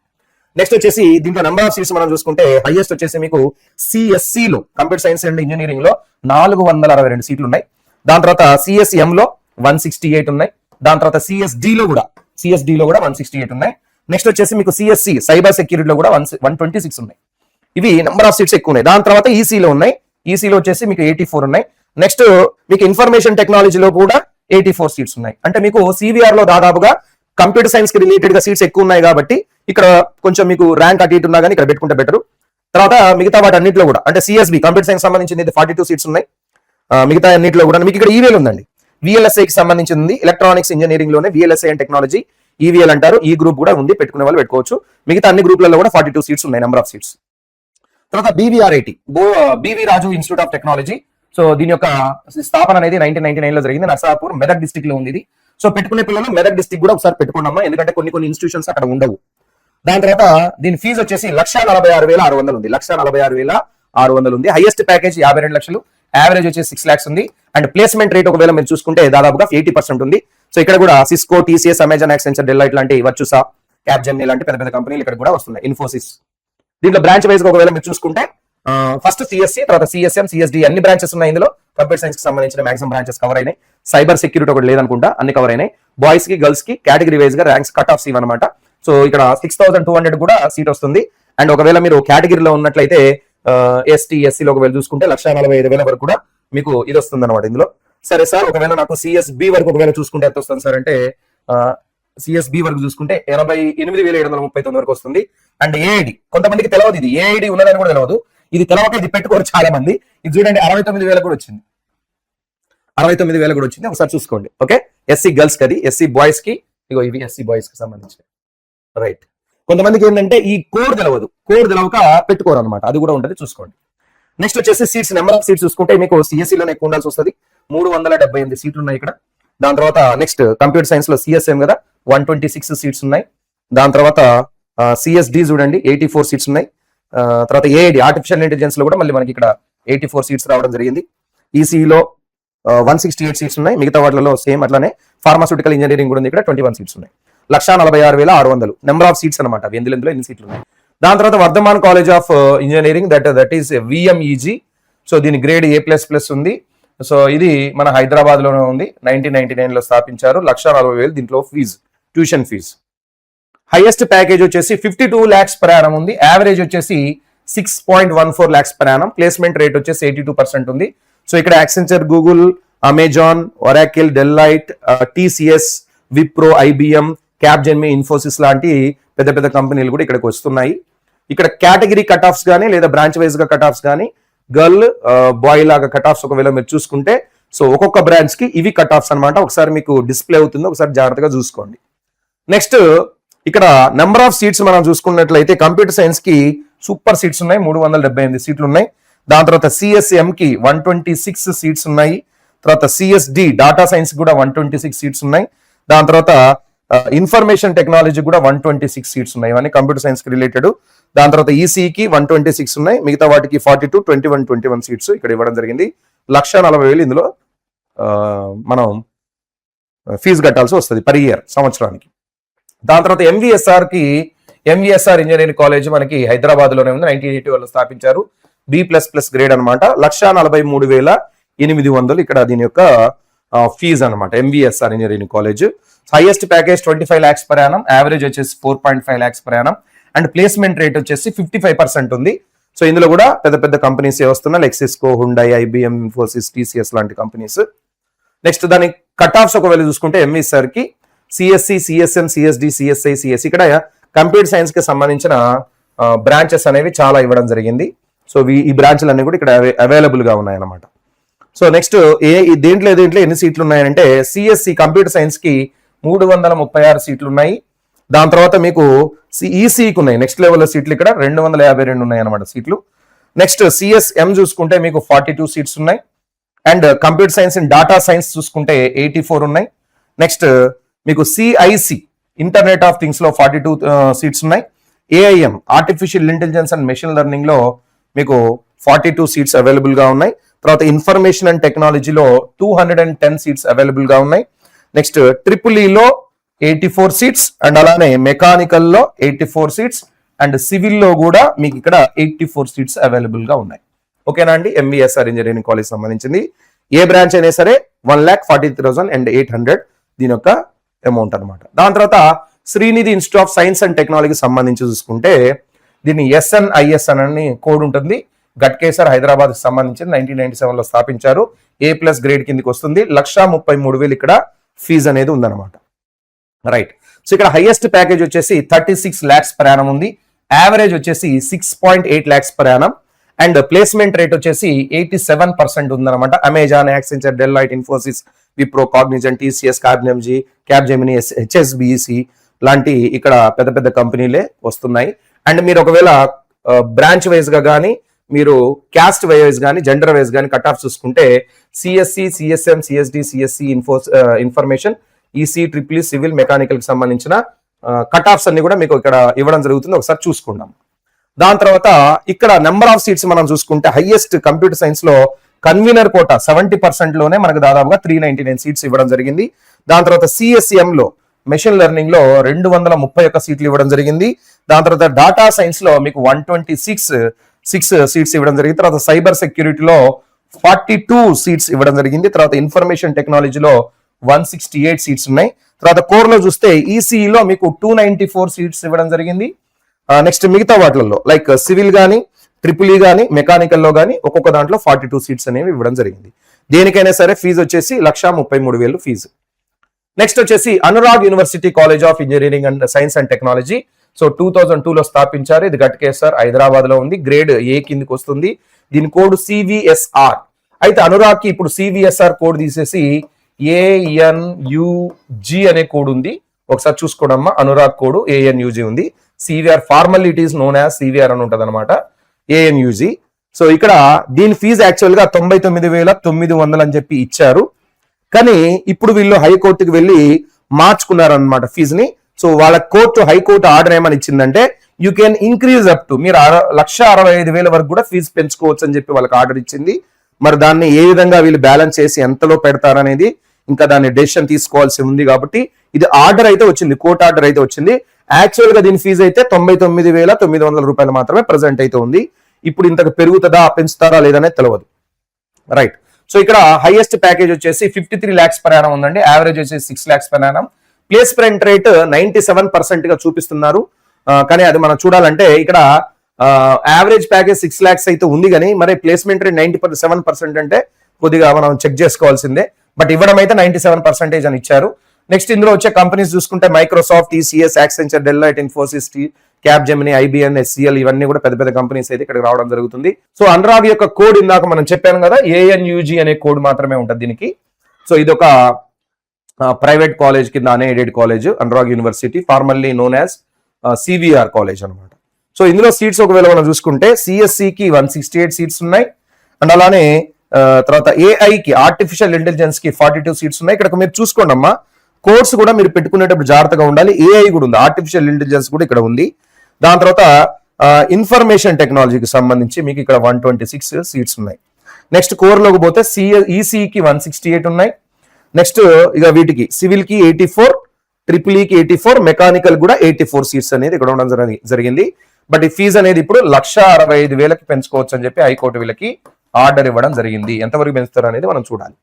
నెక్స్ట్ వచ్చేసి దీంట్లో నెంబర్ ఆఫ్ సీట్స్ మనం చూసుకుంటే హైయెస్ట్ వచ్చేసి మీకు CSC లో కంప్యూటర్ సైన్స్ అండ్ ఇంజనీరింగ్ లో 462 సీట్లు ఉన్నాయి. దాని తర్వాత CSM లో 168 ఉన్నాయి. దాని తర్వాత CSD లో కూడా 168 ఉన్నాయి. నెక్స్ట్ వచ్చేసి మీకు CSC సైబర్ సెక్యూరిటీలో కూడా 126 ఉన్నాయి. ఇవి నెంబర్ ఆఫ్ సీట్స్ ఎక్కువ ఉన్నాయి. దాని తర్వాత EC లో ఉన్నాయి. EC లో వచ్చేసి మీకు 84 ఉన్నాయి. నెక్స్ట్ మీకు ఇన్ఫర్మేషన్ టెక్నాలజీలో కూడా 84 సీట్స్ ఉన్నాయి. అంటే మీకు CVR లో దాదాపుగా కంప్యూటర్ సైన్స్ కి రిలేటెడ్ గా సీట్స్ ఎక్కువ ఉన్నాయి కాబట్టి ఇక్కడ కొంచెం మీకు ర్యాంక్ అటు ఇటు ఉన్నా కానీ ఇక్కడ పెట్టుకుంటే బెటర్. తర్వాత మిగతా వాటి అన్నింటిలో కూడా అంటే CSB కంప్యూటర్ సైన్స్ సంబంధించింది 42 సీట్స్ ఉన్నాయి. మిగతా అన్నింటిలో కూడా మీకు ఇక్కడ ఈవీఎల్ ఉందండి. VLSI కి సంబంధించింది ఎలక్ట్రానిక్స్ ఇంజనీరింగ్ లోనే VLSI అండ్ టెక్నాలజీ EVL అంటారు. ఈ గ్రూప్ కూడా ఉంది, పెట్టుకునే వాళ్ళు పెట్టుకోవచ్చు. మిగతా అన్ని గ్రూప్లలో కూడా 42 సీట్స్ ఉన్నాయి నెంబర్ ఆఫ్ సీట్స్. తర్వాత BVRIT BV Raju institute of technology. So దీని యొక్క స్థాపన అనేది 1999 లో జరిగింది. నర్సాపూర్ మెదక్ డిస్ట్రిక్ట్ లో ఉంది ఇది. సో పెట్టుకునే పిల్లలు మెదక్ డిస్ట్రిక్ట్ కూడా ఒకసారి పెట్టుకున్నామా, ఎందుకంటే కొన్ని ఇన్స్టిట్యూషన్స్ అక్కడ ఉండవు. దాని తర్వాత దీని ఫీజు వచ్చేసి 1,46,600 ఉంది. 1,46,600 ఉంది. హైయెస్ట్ ప్యాకేజ్ 52 లక్షలు, యావరేజ్ వచ్చేసి 6 lakhs ఉంది. అండ్ ప్లేస్మెంట్ రేట్ ఒకవేళ మీరు చూసుకుంటే దాదాపుగా 80% ఉంది. సో ఇక్కడ కూడా Cisco, TCS, Amazon, Accenture, Delight లాంటి వర్చుసా, క్యాప్జెమినీ లాంటి పెద్ద పెద్ద కంపెనీలు ఇక్కడ కూడా వస్తున్నాయి. ఇన్ఫోసిస్. దీంట్లో బ్రాంచ్ వైజ్ గా ఒకవేళ మీరు చూసుకుంటే ఫస్ట్ CSC, తర్వాత CSM, CSD అన్ని బ్రాంచెస్ ఉన్నాయి. ఇందులో కంప్యూటర్ సైన్స్ కి సంబంధించిన మాక్సిమం బ్రాంచెస్ కవర్ అయినాయి. సైబర్ సెక్యూరిటీ ఒకటి లేదనుకుంటా, అన్ని కవర్ అయినాయి. బాయ్స్ కి గర్ల్స్ కి కేటగిరీ వైజ్ గా ర్యాంక్స్ కట్ ఆఫ్ ఇవన్నమాట. సో ఇక్కడ 6,200 కూడా సీట్ వస్తుంది. అండ్ ఒకవేళ మీరు కేటగిరీలో ఉన్నట్లయితే ST, SC లో ఒకవేళ చూసుకుంటే 1,45,000 వరకు కూడా మీకు ఇది వస్తుంది అనమాట ఇందులో. సరే సార్, ఒకవేళ నాకు CSB వరకు ఒకవేళ చూసుకుంటే ఎంత వస్తుంది సార్ అంటే CSB వరకు చూసుకుంటే 88,739 వరకు వస్తుంది. అండ్ AID కొంతమందికి తెలియదు, ఇది AID ఉన్నదని కూడా తెలియదు. ఇది తెలవక ఇది పెట్టుకోరు చాలా మంది. ఇది చూడండి 69,000 కూడా వచ్చింది. 69,000 కూడా వచ్చింది, ఒకసారి చూసుకోండి. ఓకే, SC గర్ల్స్ కి, అది SC బాయ్స్ కి, ఇగో ఇవి SC బాయ్స్ కి సంబంధించి. రైట్, కొంతమందికి ఏంటంటే ఈ కోడ్ తెలవక పెట్టుకోరు అనమాట, అది కూడా ఉంటుంది, చూసుకోండి. నెక్స్ట్ వచ్చేసి సీట్స్, నెంబర్ ఆఫ్ సీట్స్ చూసుకుంటే మీకు CSC లోనే ఎక్కువ ఉండాల్సి వస్తుంది. 378 సీట్లు ఉన్నాయి ఇక్కడ. దాని తర్వాత నెక్స్ట్ కంప్యూటర్ సైన్స్ లో CSM కదా 126 సీట్స్ ఉన్నాయి. దాని తర్వాత CSD చూడండి 84 సీట్స్ ఉన్నాయి. తర్వాత AID ఆర్టిఫిషియల్ ఇంటెలిజెన్స్ లో కూడా మళ్ళీ మనకి ఇక్కడ 84 సీట్స్ రావడం జరిగింది. ECలో 168 సీట్స్ ఉన్నాయి. మిగతా వాటిలో సేమ్ అట్లానే ఫార్మాస్యూటికల్ ఇంజనీరింగ్ కూడా ఉంది, ఇక్కడ 21 సీట్స్ ఉన్నాయి. 1,46,600 నెంబర్ ఆఫ్ సీట్స్ అనమాట. ఎందులో ఎన్ని సీట్లు ఉన్నాయి. దాని తర్వాత Vardhaman college of engineering that is VMEG. So దీని గ్రేడ్ A++ ఉంది. సో ఇది మన హైదరాబాద్ లోనే ఉంది. 1999 లో స్థాపించారు. 1,40,000 దీంట్లో fee, tuition fee. Highest package వచ్చేసి 52 lakhs per annum ఉంది. యావరేజ్ వచ్చేసి 6.14 lakhs per annum. Placement rate వచ్చేసి 82% ఉంది. సో ఇక్కడ Accenture, Google, Amazon, Oracle, Deloitte, TCS, Wipro, IBM, Capgemini, Infosys లాంటి పెద్ద పెద్ద కంపెనీలు కూడా ఇక్కడికి వస్తున్నాయి. ఇక్కడ కేటగిరీ కట్ ఆఫ్స్ కానీ లేదా బ్రాంచ్ వైజ్ గా కట్ ఆఫ్స్ కానీ గర్ల్, బాయ్ లాగా కట్ ఆఫ్స్ ఒకవేళ మీరు చూసుకుంటే సో ఒక్కొక్క బ్రాంచ్ కి ఇవి కట్ ఆఫ్స్ అనమాట. ఒకసారి మీకు డిస్ప్లే అవుతుంది, ఒకసారి జాగ్రత్తగా చూసుకోండి. నెక్స్ట్ ఇక్కడ నెంబర్ ఆఫ్ సీట్స్ మనం చూసుకున్నట్లయితే కంప్యూటర్ సైన్స్ కి సూపర్ సీట్స్ ఉన్నాయి, 378 సీట్లు ఉన్నాయి. దాని తర్వాత CSM కి 126 సీట్స్ ఉన్నాయి. తర్వాత CSD డాటా సైన్స్ కూడా 126 సీట్స్ ఉన్నాయి. దాని తర్వాత ఇన్ఫర్మేషన్ టెక్నాలజీ కూడా 126 సీట్స్ ఉన్నాయి. ఇవన్నీ కంప్యూటర్ సైన్స్ కి రిలేటెడ్. దాని తర్వాత EC కి 126 ఉన్నాయి. మిగతా వాటికి 42, 21 సీట్స్ ఇక్కడ ఇవ్వడం జరిగింది. 1,40,000 ఇందులో మనం ఫీజు కట్టాల్సి వస్తుంది పర్ ఇయర్, సంవత్సరానికి. దాని తర్వాత MVSR ఇంజనీరింగ్ కాలేజ్ మనకి హైదరాబాద్ లోనే ఉంది. 1980 స్థాపించారు. B++ గ్రేడ్ అనమాట. 1,43,800 ఇక్కడ దీని యొక్క ఫీజు అనమాట. MVSR engineering college. Highest package 25 lakhs per annum, average వచ్చేసి 4.5 lakhs per annum. And placement rate వచ్చేసి 55% ఉంది. సో ఇందులో కూడా పెద్ద పెద్ద కంపెనీస్ వస్తున్నాయి, like Cisco, Hyundai, IBM, Infosys, TCS లాంటి కంపెనీస్. నెక్స్ట్ దాని కట్ ఆఫ్స్ ఒకవేళ చూసుకుంటే MVSR కి CSC, CSM, CSD, CSI, CS ఇక్కడ కంప్యూటర్ సైన్స్ కి సంబంధించిన బ్రాంచెస్ అనేవి చాలా ఇవ్వడం జరిగింది. సో ఈ బ్రాంచ్లు అన్ని కూడా ఇక్కడ అవైలబుల్ గా ఉన్నాయి అన్నమాట. సో నెక్స్ట్ దేంట్లో ఎన్ని సీట్లు ఉన్నాయంటే CSC కంప్యూటర్ సైన్స్ కి 336 సీట్లు ఉన్నాయి. దాని తర్వాత మీకు ECకి ఉన్నాయి నెక్స్ట్ లెవెల్ సీట్లు ఇక్కడ 252 ఉన్నాయి అనమాట సీట్లు. నెక్స్ట్ CSM చూసుకుంటే మీకు 42 సీట్స్ ఉన్నాయి. And computer science and data science చూసుకుంటే 84 ఉన్నాయి. నెక్స్ట్ మీకు CIC ఇంటర్నెట్ ఆఫ్ థింగ్స్ లో 42 సీట్స్ ఉన్నాయి. AIM artificial intelligence and machine learning లో మీకు 42 సీట్స్ అవైలబుల్ గా ఉన్నాయి. తర్వాత ఇన్ఫర్మేషన్ అండ్ టెక్నాలజీలో 210 సీట్స్ అవైలబుల్ గా ఉన్నాయి. నెక్స్ట్ EEE 84 సీట్స్ అండ్ అలానే మెకానికల్ లో 84 సీట్స్ అండ్ సివిల్ లో కూడా మీకు ఇక్కడ 84 సీట్స్ అవైలబుల్ గా ఉన్నాయి. ఓకేనా అండి. MVSR ఇంజనీరింగ్ కాలేజ్ సంబంధించింది ఏ బ్రాంచ్ అయినా సరే 1,40,800 దీని యొక్క అమౌంట్ అనమాట. దాని తర్వాత Srinidhi institute of science and టెక్నాలజీకి సంబంధించి చూసుకుంటే దీన్ని SNIS అని కోడ్ ఉంటుంది. గట్కేసర్ హైదరాబాద్ కి సంబంధించి 1997 లో స్థాపించారు. A+ గ్రేడ్ కిందకి వస్తుంది. 1,33,000 ఇక్కడ ఫీజు అనేది ఉందన్నమాట. రైట్. సో ఇక్కడ హైయెస్ట్ ప్యాకేజ్ వచ్చేసి 36 lakhs per annum ఉంది. యావరేజ్ వచ్చేసి 6.8 lakhs per annum and placement rate వచ్చేసి 87% ఉందన్నమాట. Amazon, Accenture, Deloitte, Infosys, Wipro, Cognizant, TCS, Capgemini, HSBC లాంటి ఇక్కడ పెద్ద పెద్ద కంపెనీలే వస్తున్నాయి. అండ్ మీరు ఒకవేళ బ్రాంచ్ వైజ్ గా కానీ మీరు క్యాస్ట్ వైజ్ కానీ జెండర్ వైజ్ కానీ కట్ ఆఫ్ చూసుకుంటే CSC, CSM, CSD, CSC, information, EC, triple civil, mechanical కి సంబంధించిన కట్ ఆఫ్స్ అన్ని కూడా మీకు ఇక్కడ ఇవ్వడం జరుగుతుంది. ఒకసారి చూసుకుందాం. దాని తర్వాత ఇక్కడ నెంబర్ ఆఫ్ సీట్స్ మనం చూసుకుంటే హైయెస్ట్ కంప్యూటర్ సైన్స్ లో కన్వీనర్ కోటా 70% లోనే మనకు దాదాపుగా 399 సీట్స్ ఇవ్వడం జరిగింది. దాని తర్వాత CSM లో మెషిన్ లెర్నింగ్ లో 231 సీట్లు ఇవ్వడం జరిగింది. దాని తర్వాత డాటా సైన్స్ లో మీకు 126 సీట్స్ ఇవ్వడం జరిగింది. తర్వాత సైబర్ సెక్యూరిటీలో 42 సీట్స్ ఇవ్వడం జరిగింది. తర్వాత ఇన్ఫర్మేషన్ టెక్నాలజీలో 168 సీట్స్ ఉన్నాయి. తర్వాత కోర్ లో చూస్తే ECE లో మీకు 294 సీట్స్ ఇవ్వడం జరిగింది. నెక్స్ట్ మిగతా వాటిల్లో లైక్ సివిల్ గానీ, ట్రిపుల్ గానీ, మెకానికల్ లో గానీ ఒక్కొక్క దాంట్లో 42 సీట్స్ అనేవి ఇవ్వడం జరిగింది. దేనికైనా సరే ఫీజు వచ్చేసి 1,33,000 ఫీజు. నెక్స్ట్ వచ్చేసి Anurag university college of engineering and science and technology. So 2002 లో స్థాపించారు. ఇది గట్కేసర్ హైదరాబాద్ లో ఉంది. గ్రేడ్ A కిందకి వస్తుంది. దీని కోడ్ CVSR. అయితే అనురాగ్ కి ఇప్పుడు CVSR కోడ్ తీసేసి ANUG అనే కోడ్ ఉంది. ఒకసారి చూసుకోండమ్మా. అనురాగ్ కోడ్ ANUG ఉంది. CVR formal it is known as CVR అని ఉంటది అనమాట. ANUG. సో ఇక్కడ దీని ఫీజు యాక్చువల్ గా 99,900 అని చెప్పి ఇచ్చారు. కానీ ఇప్పుడు వీళ్ళు హైకోర్టుకి వెళ్ళి మార్చుకున్నారు అనమాట ఫీజుని. సో వాళ్ళ హైకోర్టు ఆర్డర్ ఏమని ఇచ్చిందంటే you can increase up to మీరు 1,65,000 వరకు కూడా ఫీజు పెంచుకోవచ్చు అని చెప్పి వాళ్ళకి ఆర్డర్ ఇచ్చింది. మరి దాన్ని ఏ విధంగా వీళ్ళు బ్యాలెన్స్ చేసి ఎంతలో పెడతారనేది ఇంకా దాన్ని డెసిషన్ తీసుకోవాల్సి ఉంది. కాబట్టి ఇది ఆర్డర్ అయితే వచ్చింది, కోర్టు ఆర్డర్ అయితే వచ్చింది. యాక్చువల్ గా దీని ఫీజు అయితే 99,900 రూపాయలు మాత్రమే ప్రజెంట్ అయితే ఉంది. ఇప్పుడు ఇంతకు పెరుగుతుందా, పెంచుతారా లేదనే తెలియదు. రైట్. సో ఇక్కడ హైయెస్ట్ ప్యాకేజ్ వచ్చేసి 53 lakhs per annum ఉందండి. యావరేజ్ వచ్చేసి 6 lakhs per annum. Placement rate 97% గా చూపిస్తున్నారు. కానీ అది మనం చూడాలంటే ఇక్కడ యావరేజ్ ప్యాకేజ్ 6 lakhs అయితే ఉంది. కానీ మరి ప్లేస్మెంట్ రేట్ 97% అంటే కొద్దిగా మనం చెక్ చేసుకోవాల్సిందే. బట్ ఇవ్వడం అయితే 97% అని ఇచ్చారు. నెక్స్ట్ ఇందులో వచ్చే కంపెనీస్ చూసుకుంటే Microsoft, TCS, Accenture, Deloitte, Infosys, Capgemini, IBM, SCL ఇవన్నీ కూడా పెద్ద పెద్ద కంపెనీస్ అయితే ఇక్కడికి రావడం జరుగుతుంది. సో అనురాగ్ యొక్క కోడ్ ఇందాక మనం చెప్పాను కదా, ANUG అనే కోడ్ మాత్రమే ఉంటుంది దీనికి. సో ఇది ఒక ప్రైవేట్ కాలేజ్ కింద unaided college Anurag university, formally known as CVR college అనమాట. సో ఇందులో సీట్స్ ఒకవేళ మనం చూసుకుంటే CSC కి 168 సీట్స్ ఉన్నాయి. అండ్ అలానే తర్వాత AI కి ఆర్టిఫిషియల్ ఇంటెలిజెన్స్ కి 42 సీట్స్ ఉన్నాయి. ఇక్కడ మీరు చూసుకోండి అమ్మా, కోర్స్ కూడా మీరు పెట్టుకునేటప్పుడు జాగ్రత్తగా ఉండాలి. AI కూడా ఉంది, ఆర్టిఫిషియల్ ఇంటెలిజెన్స్ కూడా ఇక్కడ ఉంది. దాని తర్వాత ఇన్ఫర్మేషన్ టెక్నాలజీకి సంబంధించి మీకు ఇక్కడ 126 సీట్స్ ఉన్నాయి. నెక్స్ట్ కోర్ లోకి పోతే ECE కి 168 ఉన్నాయి. నెక్స్ట్ ఇక వీటికి సివిల్ కి 84, ట్రిపుల్ కి 84, మెకానికల్ కూడా 84 సీట్స్ అనేది ఇక్కడ ఉండడం జరిగింది. బట్ ఈ ఫీజు అనేది ఇప్పుడు 1,65,000 పెంచుకోవచ్చు అని చెప్పి హైకోర్టు వీళ్ళకి ఆర్డర్ ఇవ్వడం జరిగింది. ఎంతవరకు పెంచుతారు అనేది మనం చూడాలి.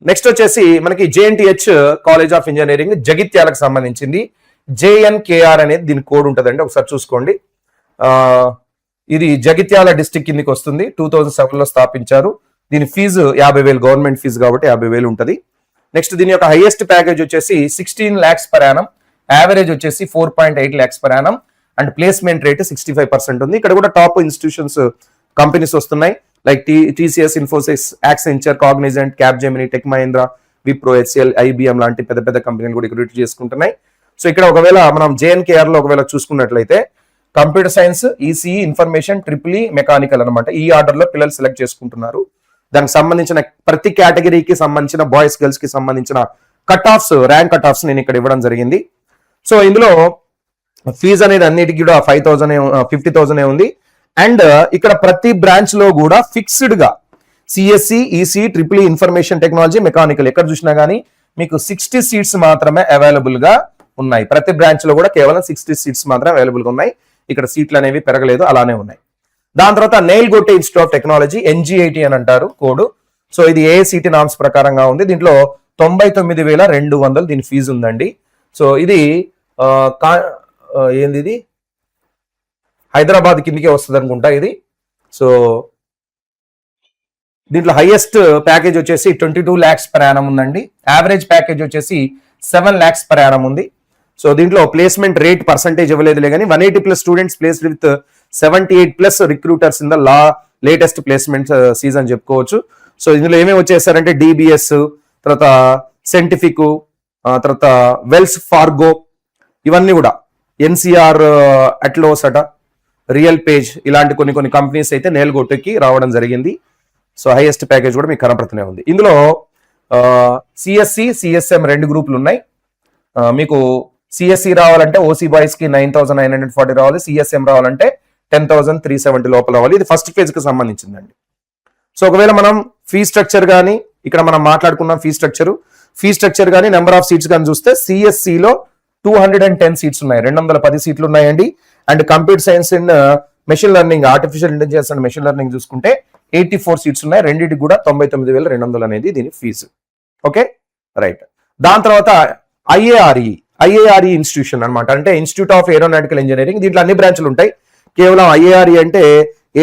నెక్స్ట్ వచ్చేసి మనకి JNTH కాలేజ్ ఆఫ్ ఇంజనీరింగ్ జగిత్యాలకు సంబంధించింది. JNKR అనేది దీని కోడ్ ఉంటుందండి. ఒకసారి చూసుకోండి. ఇది జగిత్యాల డిస్టిక్ కిందకి వస్తుంది. 2007 లో స్థాపించారు. దీని ఫీజు 50,000 గవర్నమెంట్ ఫీజు కాబట్టి 50,000 ఉంటుంది. నెక్స్ట్ దీని యొక్క హైయెస్ట్ ప్యాకేజ్ వచ్చేసి 16 lakhs per annum. యావరేజ్ వచ్చేసి 4.8 lakhs per annum. And placement rate 65% ఉంది. ఇక్కడ కూడా టాప్ ఇన్స్టిట్యూషన్స్ కంపెనీస్ వస్తున్నాయి. Like TCS, Infosys, Accenture, Cognizant, Capgemini, tech Mahindra, Wipro, HCL, IBM లాంటి పెద్ద పెద్ద కంపెనీలు కూడా రిక్రూట్ చేసుకుంటున్నాయి. సో ఇక్కడ ఒకవేళ మనం JNKR లో ఒకవేళ చూసుకున్నట్లయితే computer science, ECE, information, triple mechanical అనమాట. ఈ ఆర్డర్ లో పిల్లలు సెలెక్ట్ చేసుకుంటున్నారు. దానికి సంబంధించిన ప్రతి కేటగిరీకి సంబంధించిన బాయ్స్, గర్ల్స్ కి సంబంధించిన cut offs, rank cut offs నేను ఇక్కడ ఇవ్వడం జరిగింది. సో ఇందులో ఫీజు అనేది అన్నిటికీ కూడా 50,000 ఉంది. అండ్ ఇక్కడ ప్రతి బ్రాంచ్ లో కూడా ఫిక్స్డ్ గా CSC, ECE, triple information technology, mechanical ఎక్కడ చూసినా గానీ మీకు 60 సీట్స్ మాత్రమే అవైలబుల్ గా ఉన్నాయి. ప్రతి బ్రాంచ్ లో కూడా కేవలం 60 సీట్స్ మాత్రమే అవైలబుల్ గా ఉన్నాయి. ఇక్కడ సీట్లు అనేవి పెరగలేదు, అలానే ఉన్నాయి. దాని తర్వాత Neil Gogte institute of technology, NGIT అని అంటారు కోడ్. సో ఇది ఏఐసిటి నామ్స్ ప్రకారంగా ఉంది. దీంట్లో 99,200 దీని ఫీజు ఉందండి. సో ఇది ఏంది ఇది హైదరాబాద్ కిందకే వస్తుంది అనుకుంటా ఇది. సో దీంట్లో హైయెస్ట్ ప్యాకేజ్ వచ్చేసి 22 lakhs per annum ఉందండి. యావరేజ్ ప్యాకేజ్ వచ్చేసి 7 lakhs per annum ఉంది. సో దీంట్లో ప్లేస్మెంట్ రేట్ పర్సంటేజ్ ఇవ్వలేదులే కానీ 180+ students placed with 78+ recruiters in the latest placement season చెప్పుకోవచ్చు. సో ఇందులో ఏమేమి వచ్చేసారంటే డిబిఎస్, తర్వాత సెంటిఫిక్, తర్వాత వెల్స్ ఫార్గో, ఇవన్నీ కూడా ఎన్సిఆర్ అట్లోస్ అట, రియల్ పేజ్, ఇలాంటి కొన్ని కంపెనీస్ అయితే నేలగొట్టుకి రావడం జరిగింది. సో హైయెస్ట్ ప్యాకేజ్ కూడా మీకు కనపడుతూనే ఉంది. ఇందులో సిఎస్సి, సిఎస్ఎం 2 గ్రూపులు ఉన్నాయి. మీకు సిఎస్సి రావాలంటే ఓసీ బాయ్స్ కి 9,940 రావాలి, సిఎస్ఎం రావాలంటే 10,370 లోపల రావాలి. ఇది ఫస్ట్ ఫేజ్ కి సంబంధించిందండి. సో ఒకవేళ మనం ఫీ స్ట్రక్చర్ కానీ ఇక్కడ మనం మాట్లాడుకున్నాం ఫీ స్ట్రక్చర్ కానీ నెంబర్ ఆఫ్ సీట్స్ కానీ చూస్తే సిఎస్సిలో 210 సీట్స్ ఉన్నాయి, 210 సీట్లు ఉన్నాయండి. And computer science and machine learning, artificial intelligence and machine learning చూసుకుంటే 84 సీట్స్ ఉన్నాయి. రెండింటికి కూడా 99,200 అనేది దీని ఫీజు. Okay right. దాని తర్వాత ఐఏఆర్ఈ ఇన్స్టిట్యూషన్ అనమాట, అంటే ఇన్స్టిట్యూట్ ఆఫ్ ఏరోనాటికల్ ఇంజనీరింగ్. దీంట్లో అన్ని బ్రాంచ్లు ఉంటాయి. కేవలం ఐఏఆర్ఈ అంటే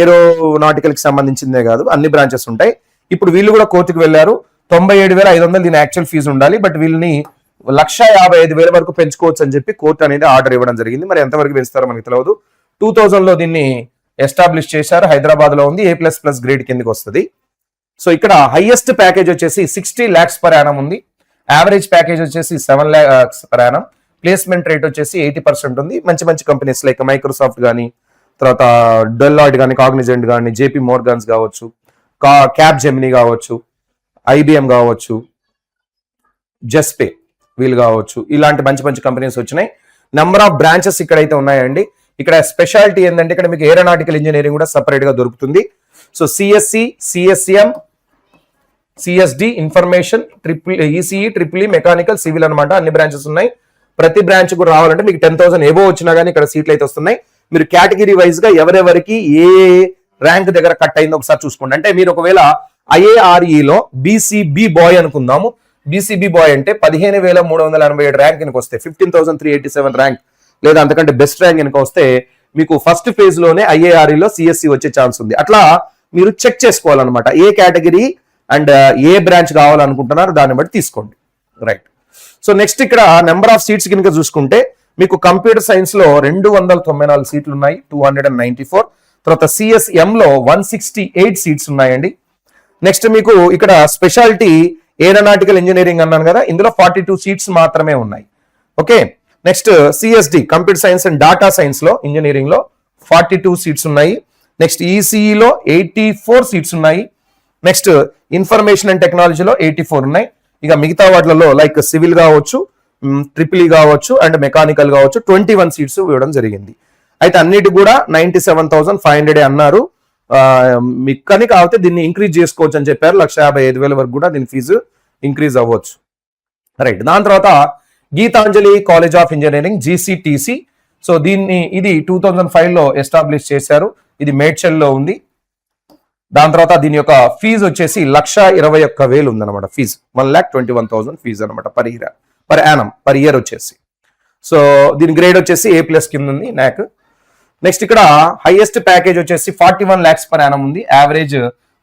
ఏరోనాటికల్ కి సంబంధించిందే కాదు, అన్ని బ్రాంచెస్ ఉంటాయి. ఇప్పుడు వీళ్ళు కూడా కోర్టుకు వెళ్లారు. 97,500 దీని యాక్చువల్ ఫీజు ఉండాలి, బట్ వీళ్ళని 1,55,000 వరకు పెంచుకోవచ్చు అని చెప్పి కోర్టు అనేది ఆర్డర్ ఇవ్వడం జరిగింది. మరి ఎంతవరకు పెంచుతారో మనకి తెలియదు. 2000లో దీన్ని ఎస్టాబ్లిష్ చేశారు. హైదరాబాద్ లో ఉంది. A++ గ్రేడ్ కిందకి వస్తుంది. సో ఇక్కడ హైయెస్ట్ ప్యాకేజ్ వచ్చేసి 60 lakhs per annum ఉంది. యావరేజ్ ప్యాకేజ్ వచ్చేసి 7 lakhs per annum. Placement rate వచ్చేసి 80% ఉంది. మంచి కంపెనీస్ లైక్ మైక్రోసాఫ్ట్ కానీ, తర్వాత డెలాయిట్ కానీ, కాగ్నిజెంట్ కానీ, జేపీ మోర్గన్స్ కావచ్చు, క్యాప్ జెమినీ కావచ్చు, ఐబిఎం కావచ్చు, జస్పే వీళ్ళు కావచ్చు, ఇలాంటి మంచి కంపెనీస్ వచ్చినాయి. నెంబర్ ఆఫ్ బ్రాంచెస్ ఇక్కడైతే ఉన్నాయండి. ఇక్కడ స్పెషాలిటీ ఏంటంటే ఇక్కడ మీకు ఏరోనాటికల్ ఇంజనీరింగ్ కూడా సపరేట్ గా దొరుకుతుంది. So CSC, CSCM, CSD, information, ECE, triple mechanical, civil అనమాట, అన్ని బ్రాంచెస్ ఉన్నాయి. ప్రతి బ్రాంచ్ కూడా రావాలంటే మీకు 10,000 ఏవో వచ్చినా కానీ ఇక్కడ సీట్లు అయితే వస్తున్నాయి. మీరు కేటగిరీ వైజ్ గా ఎవరెవరికి ఏ ర్యాంక్ దగ్గర కట్ అయిందో ఒకసారి చూసుకోండి. అంటే మీరు ఒకవేళ ఐఏఆర్ఈలో బీసీబీ బాయ్ అనుకుందాము. బీసీబీ బాయ్ అంటే 15,387 ర్యాంక్ కనుక వస్తే, 15,387 ర్యాంక్ లేదా అంతకంటే బెస్ట్ ర్యాంక్ కనుక వస్తే మీకు ఫస్ట్ ఫేజ్ లోనే ఐఏఆర్ఈలో సిఎస్సి వచ్చే ఛాన్స్ ఉంది. అట్లా మీరు చెక్ చేసుకోవాలన్నమాట. ఏ కేటగిరీ అండ్ ఏ బ్రాంచ్ కావాలనుకుంటున్నారు దాన్ని బట్టి తీసుకోండి. రైట్. సో నెక్స్ట్ ఇక్కడ నెంబర్ ఆఫ్ సీట్స్ కనుక చూసుకుంటే మీకు కంప్యూటర్ సైన్స్ లో 294 సీట్లు ఉన్నాయి, 294. తర్వాత సిఎస్ఎం లో 168 సీట్స్ ఉన్నాయండి. నెక్స్ట్ మీకు ఇక్కడ స్పెషాలిటీ ఏరోనాటికల్ ఇంజనీరింగ్ అన్నాను కదా, ఇందులో 42 సీట్స్ మాత్రమే ఉన్నాయి. Okay. Next CSD computer science and data science లో ఇంజనీరింగ్ లో 42 సీట్స్ ఉన్నాయి. నెక్స్ట్ ఈసీఈలో 84 సీట్స్ ఉన్నాయి. నెక్స్ట్ ఇన్ఫర్మేషన్ అండ్ టెక్నాలజీలో 84 ఉన్నాయి. ఇక మిగతా వాటిలలో లైక్ సివిల్ కావచ్చు, ట్రిపుల్ కావచ్చు అండ్ మెకానికల్ కావచ్చు 21 సీట్స్ ఇవ్వడం జరిగింది. అయితే అన్నిటి కూడా 97,500 అన్నారు. మీకు కానీ కాకపోతే దీన్ని ఇంక్రీజ్ చేసుకోవచ్చు అని చెప్పారు. 1,55,000 వరకు కూడా దీని ఫీజు ఇంక్రీజ్ అవ్వచ్చు. రైట్. దాని తర్వాత Geethanjali college of engineering, GCTC. So ఇది 2005లో ఎస్టాబ్లిష్ చేశారు. ఇది మేడ్చల్లో ఉంది. దాని తర్వాత దీని యొక్క ఫీజు వచ్చేసి 1,21,000 ఉందన్నమాట. ఫీజు 1,21,000 ఫీజు అనమాట పర్ యానం పర్ ఇయర్ వచ్చేసి. సో దీని గ్రేడ్ వచ్చేసి A+ కింద ఉంది నాక్. నెక్స్ట్ ఇక్కడ హైయెస్ట్ ప్యాకేజ్ వచ్చేసి 41 lakhs per annum ఉంది. Average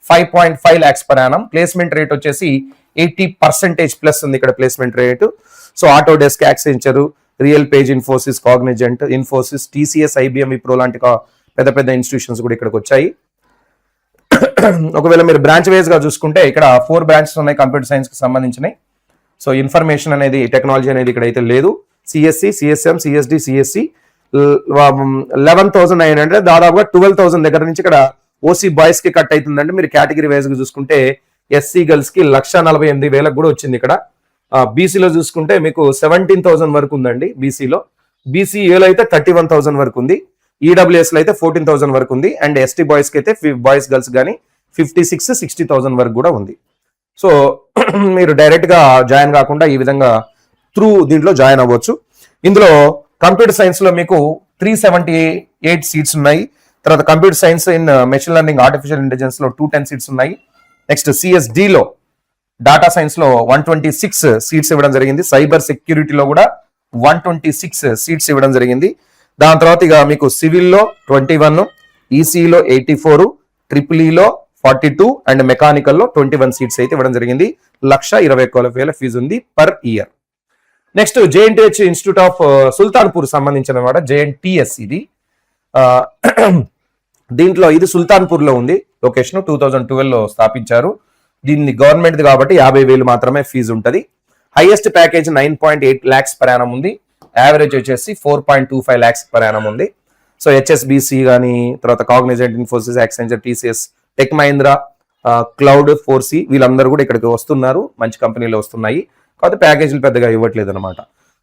5.5 lakhs per annum. Placement rate వచ్చేసి 80% ఉంది ఇక్కడ placement rate. So Autodesk, Accenture, real page, Infosys, Cognizant, Infosys, TCS, IBM, Wipro లాంటి పెద్ద ఇన్స్టిట్యూషన్స్ కూడా ఇక్కడికి వచ్చాయి. ఒకవేళ మీరు బ్రాంచ్ వైజ్ గా చూసుకుంటే ఇక్కడ 4 బ్రాంచెస్ ఉన్నాయి కంప్యూటర్ సైన్స్ కి సంబంధించినవి. సో ఇన్ఫర్మేషన్ అనేది, టెక్నాలజీ అనేది ఇక్కడ అయితే లేదు. సిఎస్సి, సిఎస్ఎం, సిఎస్డి, సిఎస్సి 11,900, దాదాపుగా 12,000 దగ్గర నుంచి ఇక్కడ ఓసీ బాయ్స్ కి కట్ అవుతుందండి. మీరు కేటగిరీ వైజ్ గా చూసుకుంటే ఎస్సీ గర్ల్స్ కి 1,48,000 కూడా వచ్చింది ఇక్కడ. బీసీలో చూసుకుంటే మీకు 17,000 వరకు ఉందండి. బీసీఏలో అయితే 31,000 వరకు ఉంది. ఈడబ్ల్యూఎస్ లో అయితే 14,000 వరకు ఉంది. అండ్ ఎస్టీ బాయ్స్ కి అయితే బాయ్స్ గర్ల్స్ కానీ 56,000-60,000 వరకు కూడా ఉంది. సో మీరు డైరెక్ట్ గా జాయిన్ కాకుండా ఈ విధంగా దీంట్లో జాయిన్ అవ్వచ్చు. ఇందులో కంప్యూటర్ సైన్స్ లో మీకు 378 సీట్స్ ఉన్నాయి. తర్వాత computer science in machine learning, artificial intelligence లో 210 సీట్స్ ఉన్నాయి. నెక్స్ట్ సిఎస్డిలో డాటా సైన్స్ లో 126 సీట్స్ ఇవ్వడం జరిగింది. సైబర్ సెక్యూరిటీలో కూడా 126 సీట్స్ ఇవ్వడం జరిగింది. దాని తర్వాత ఇక మీకు సివిల్లో 21, ఈసీలో 84, ట్రిపుల్ లో 42 అండ్ మెకానికల్లో 21 సీట్స్ అయితే ఇవ్వడం జరిగింది. 1,21,000 ఫీజు ఉంది per year. Next JNTH institute of Sultanpur సంబంధించిన అనమాట, జేఎన్టీఎస్ ఇది. దీంట్లో ఇది సుల్తాన్పూర్ లో ఉంది లొకేషన్. 2012 లో స్థాపించారు. దీన్ని గవర్నమెంట్ కాబట్టి 50,000 మాత్రమే ఫీజు ఉంటుంది. Highest package 9.8 lakhs per annum ఉంది. యావరేజ్ వచ్చేసి 4.25 lakhs per annum ఉంది. సో హెచ్ఎస్బిసి కానీ, తర్వాత Cognizant, Infosys, Accenture, TCS, tech Mahindra, cloud, 4C వీళ్ళందరూ కూడా ఇక్కడికి వస్తున్నారు. మంచి కంపెనీలు వస్తున్నాయి, కాకపోతే ప్యాకేజీలు పెద్దగా ఇవ్వట్లేదు అనమాట.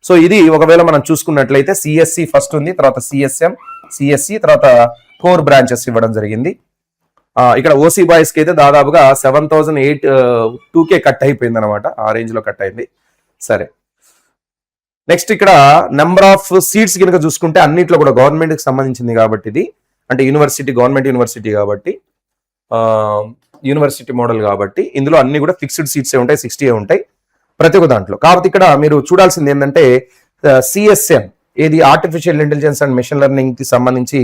సో ఇది ఒకవేళ మనం చూసుకున్నట్లయితే సిఎస్సి ఫస్ట్ ఉంది, తర్వాత సిఎస్ఎం, సిఎస్సి, తర్వాత కోర్ బ్రాంచెస్ ఇవ్వడం జరిగింది. ఇక్కడ ఓసీ బాయ్స్ కి అయితే దాదాపుగా 7,082K కట్ అయిపోయింది అనమాట. ఆ రేంజ్ లో కట్ అయింది. సరే, నెక్స్ట్ ఇక్కడ నెంబర్ ఆఫ్ సీట్స్ కనుక చూసుకుంటే అన్నిట్లో కూడా గవర్నమెంట్ కి సంబంధించింది కాబట్టి ఇది, అంటే యూనివర్సిటీ, గవర్నమెంట్ యూనివర్సిటీ కాబట్టి, యూనివర్సిటీ మోడల్ కాబట్టి ఇందులో అన్ని కూడా ఫిక్స్డ్ సీట్స్ ఉంటాయి, 60 ఉంటాయి ప్రతి ఒక్క దాంట్లో. కాబట్టి ఇక్కడ మీరు చూడాల్సింది ఏంటంటే సిఎస్ఎం ఏది artificial intelligence and machine learning కి సంబంధించి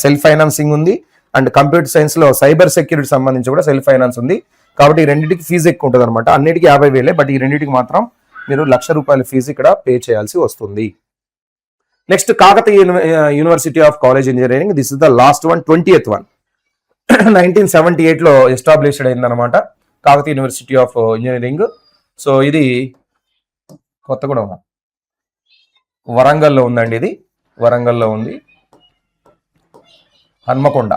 సెల్ఫ్ ఫైనాన్సింగ్ ఉంది. అండ్ కంప్యూటర్ సైన్స్ లో సైబర్ సెక్యూరిటీ సంబంధించి కూడా సెల్ఫ్ ఫైనాన్స్ ఉంది. కాబట్టి ఈ రెండింటికి ఫీజు ఎక్కువ ఉంటుంది అనమాట. అన్నిటికీ 50,000, బట్ ఈ రెండింటికి మాత్రం మీరు ₹1,00,000 ఫీజు ఇక్కడ పే చేయాల్సి వస్తుంది. Next Kakatiya university of college engineering, this is the last one, 20th one. 1978 లో ఎస్టాబ్లిష్డ్ అయిందనమాట Kakatiya university of engineering. So ఇది కొత్తగూడెం, వరంగల్లో ఉందండి. ఇది వరంగల్లో ఉంది, హన్మకొండ.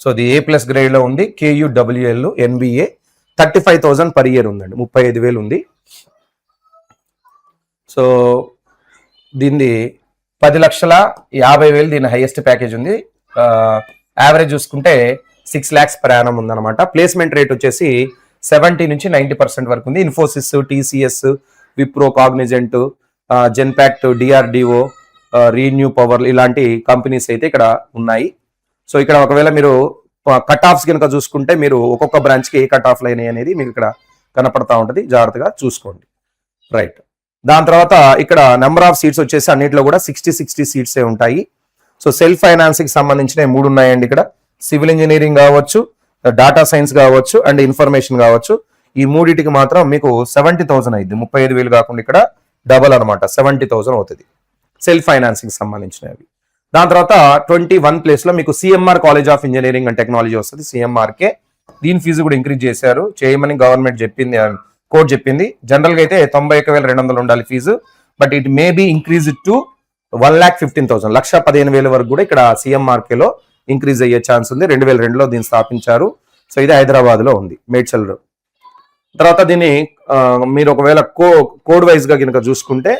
సో ఇది A+ గ్రేడ్ లో ఉంది. KUWL NBA 35,000 per year ఉందండి, 35,000 ఉంది. సో దీన్ని 10,50,000 దీని హైయెస్ట్ ప్యాకేజ్ ఉంది. యావరేజ్ చూసుకుంటే 6 lakhs per annum ఉందన్నమాట. ప్లేస్మెంట్ రేట్ వచ్చేసి 70 నుంచి 90% వరకు ఉంది. Infosys, TCS, Wipro, Cognizant, Genpact, DRDO, renew power ఇలాంటి కంపెనీస్ అయితే ఇక్కడ ఉన్నాయి. సో ఇక్కడ ఒకవేళ మీరు కట్ ఆఫ్స్ కనుక చూసుకుంటే మీరు ఒక్కొక్క బ్రాంచ్ కి ఏ కట్ ఆఫ్ లైన్ అనేది మీకు ఇక్కడ కనపడతా ఉంటుంది, జాగ్రత్తగా చూసుకోండి. రైట్, దాని తర్వాత ఇక్కడ నెంబర్ ఆఫ్ సీట్స్ వచ్చేసి అన్నిట్లో కూడా 60 సీట్సే ఉంటాయి. సో సెల్ఫ్ ఫైనాన్స్ కి సంబంధించిన 3 ఉన్నాయండి ఇక్కడ. సివిల్ ఇంజనీరింగ్ కావచ్చు, డాటా సైన్స్ కావచ్చు, అండ్ ఇన్ఫర్మేషన్ కావచ్చు. ఈ మూడింటికి మాత్రం మీకు 70,000 అయింది. 35,000 కాకుండా ఇక్కడ డబల్ అనమాట, 70,000 అవుతుంది సెల్ఫ్ ఫైనాన్సింగ్ సంబంధించినవి. దాని తర్వాత 21 ప్లేస్ లో మీకు CMR college of engineering and technology వస్తుంది, సిఎంఆర్కే. దీని ఫీజు కూడా ఇంక్రీజ్ చేశారు, చేయమని గవర్నమెంట్ చెప్పింది, కోర్టు చెప్పింది. జనరల్ గా అయితే 91,200 ఉండాలి ఫీజు, but it may be increase to 1,15,000, 1,15,000 వరకు కూడా ఇక్కడ సిఎంఆర్కే లో ఇంక్రీజ్ అయ్యే ఛాన్స్ ఉంది. 2002లో దీన్ని స్థాపించారు. సో ఇది హైదరాబాద్ లో ఉంది, మేడ్చల్. తర్వాత దీన్ని మీరు ఒకవేళ కోడ్ వైజ్ గా కనుక చూసుకుంటే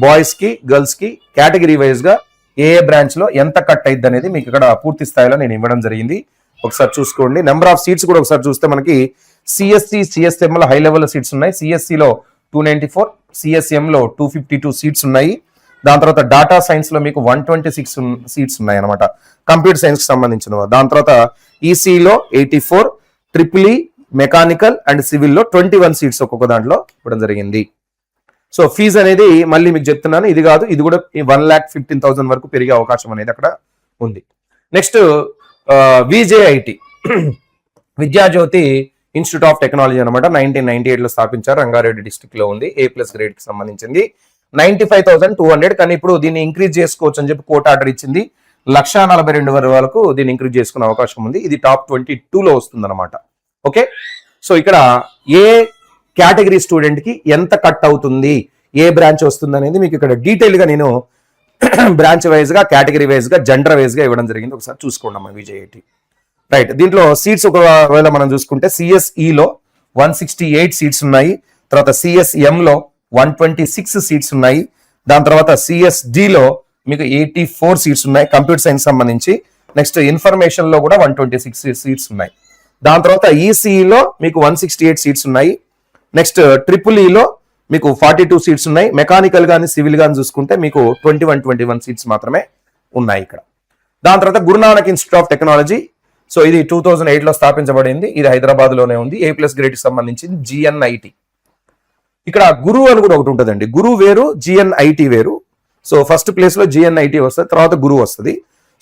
బాయ్స్ కి, గర్ల్స్ కి కేటగిరీ వైజ్ గా ఏ బ్రాంచ్ లో ఎంత కట్ అయింది అనేది మీకు ఇక్కడ పూర్తి స్థాయిలో నేను ఇవ్వడం జరిగింది. ఒకసారి చూసుకోండి. నెంబర్ ఆఫ్ సీట్స్ కూడా ఒకసారి చూస్తే మనకి సిఎస్సి, సిఎస్ఎం లో హై లెవెల్ సీట్స్ ఉన్నాయి. సిఎస్సిలో 294, సిఎస్ఎం లో 252 సీట్స్ ఉన్నాయి. దాని తర్వాత డాటా సైన్స్ లో మీకు 126 సీట్స్ ఉన్నాయి అనమాట, కంప్యూటర్ సైన్స్ కి సంబంధించిన. దాని తర్వాత ఈసీలో 84, ట్రిపుల్ మెకానికల్ అండ్ సివిల్ లో 21 సీట్స్ ఒక్కొక్క దాంట్లో ఇవ్వడం జరిగింది. సో ఫీజు అనేది మళ్ళీ మీకు చెప్తున్నాను, ఇది కాదు, ఇది కూడా 1,15,000 వరకు పెరిగే అవకాశం అనేది అక్కడ ఉంది. Next VJIT, Vidyajyothi institute of technology అనమాట, 1998 లో స్థాపించారు. రంగారెడ్డి డిస్ట్రిక్ట్ లో ఉంది. A+ గ్రేడ్ కి సంబంధించింది. 95,200, కానీ ఇప్పుడు దీన్ని ఇంక్రీజ్ చేసుకోవచ్చు అని చెప్పి కోర్టు ఆర్డర్ ఇచ్చింది. 1,42,000 వరకు దీన్ని ఇంక్రీజ్ చేసుకునే అవకాశం ఉంది. ఇది టాప్ 22 లో వస్తుంది అనమాట. ఓకే, సో ఇక్కడ ఏ కేటగిరీ స్టూడెంట్ కి ఎంత కట్ అవుతుంది, ఏ బ్రాంచ్ వస్తుంది అనేది మీకు ఇక్కడ డీటెయిల్ గా నేను బ్రాంచ్ వైజ్ గా, కేటగిరీ వైజ్ గా, జెండర్ వైజ్ గా ఇవ్వడం జరిగింది. ఒకసారి చూసుకోండి అమ్మా విజేఐటి. రైట్, దీంట్లో సీట్స్ ఒకవేళ మనం చూసుకుంటే సిఎస్ఈలో 168 సీట్స్ ఉన్నాయి. తర్వాత సిఎస్ఎం లో 126 సీట్స్ ఉన్నాయి. దాని తర్వాత సిఎస్డిలో మీకు 84 సీట్స్ ఉన్నాయి కంప్యూటర్ సైన్స్ సంబంధించి. నెక్స్ట్ ఇన్ఫర్మేషన్ లో కూడా 126 సీట్స్ ఉన్నాయి. దాని తర్వాత ఈసీఈలో మీకు 168 సీట్స్ ఉన్నాయి. నెక్స్ట్ ట్రిపుల్ ఈలో మీకు 42 సీట్స్ ఉన్నాయి. మెకానికల్ గానీ సివిల్ గానీ చూసుకుంటే మీకు 21 సీట్స్ మాత్రమే ఉన్నాయి ఇక్కడ. దాని తర్వాత Guru Nanak institute of technology. So ఇది 2008 లో స్థాపించబడింది. ఇది హైదరాబాద్ లోనే ఉంది. A+ గ్రేడ్ కి సంబంధించింది GNIT. ఇక్కడ గురు అని కూడా ఒకటి ఉంటుందండి. గురు వేరు, GNIT వేరు. సో ఫస్ట్ ప్లేస్ లో GNIT వస్తుంది, తర్వాత గురు వస్తుంది.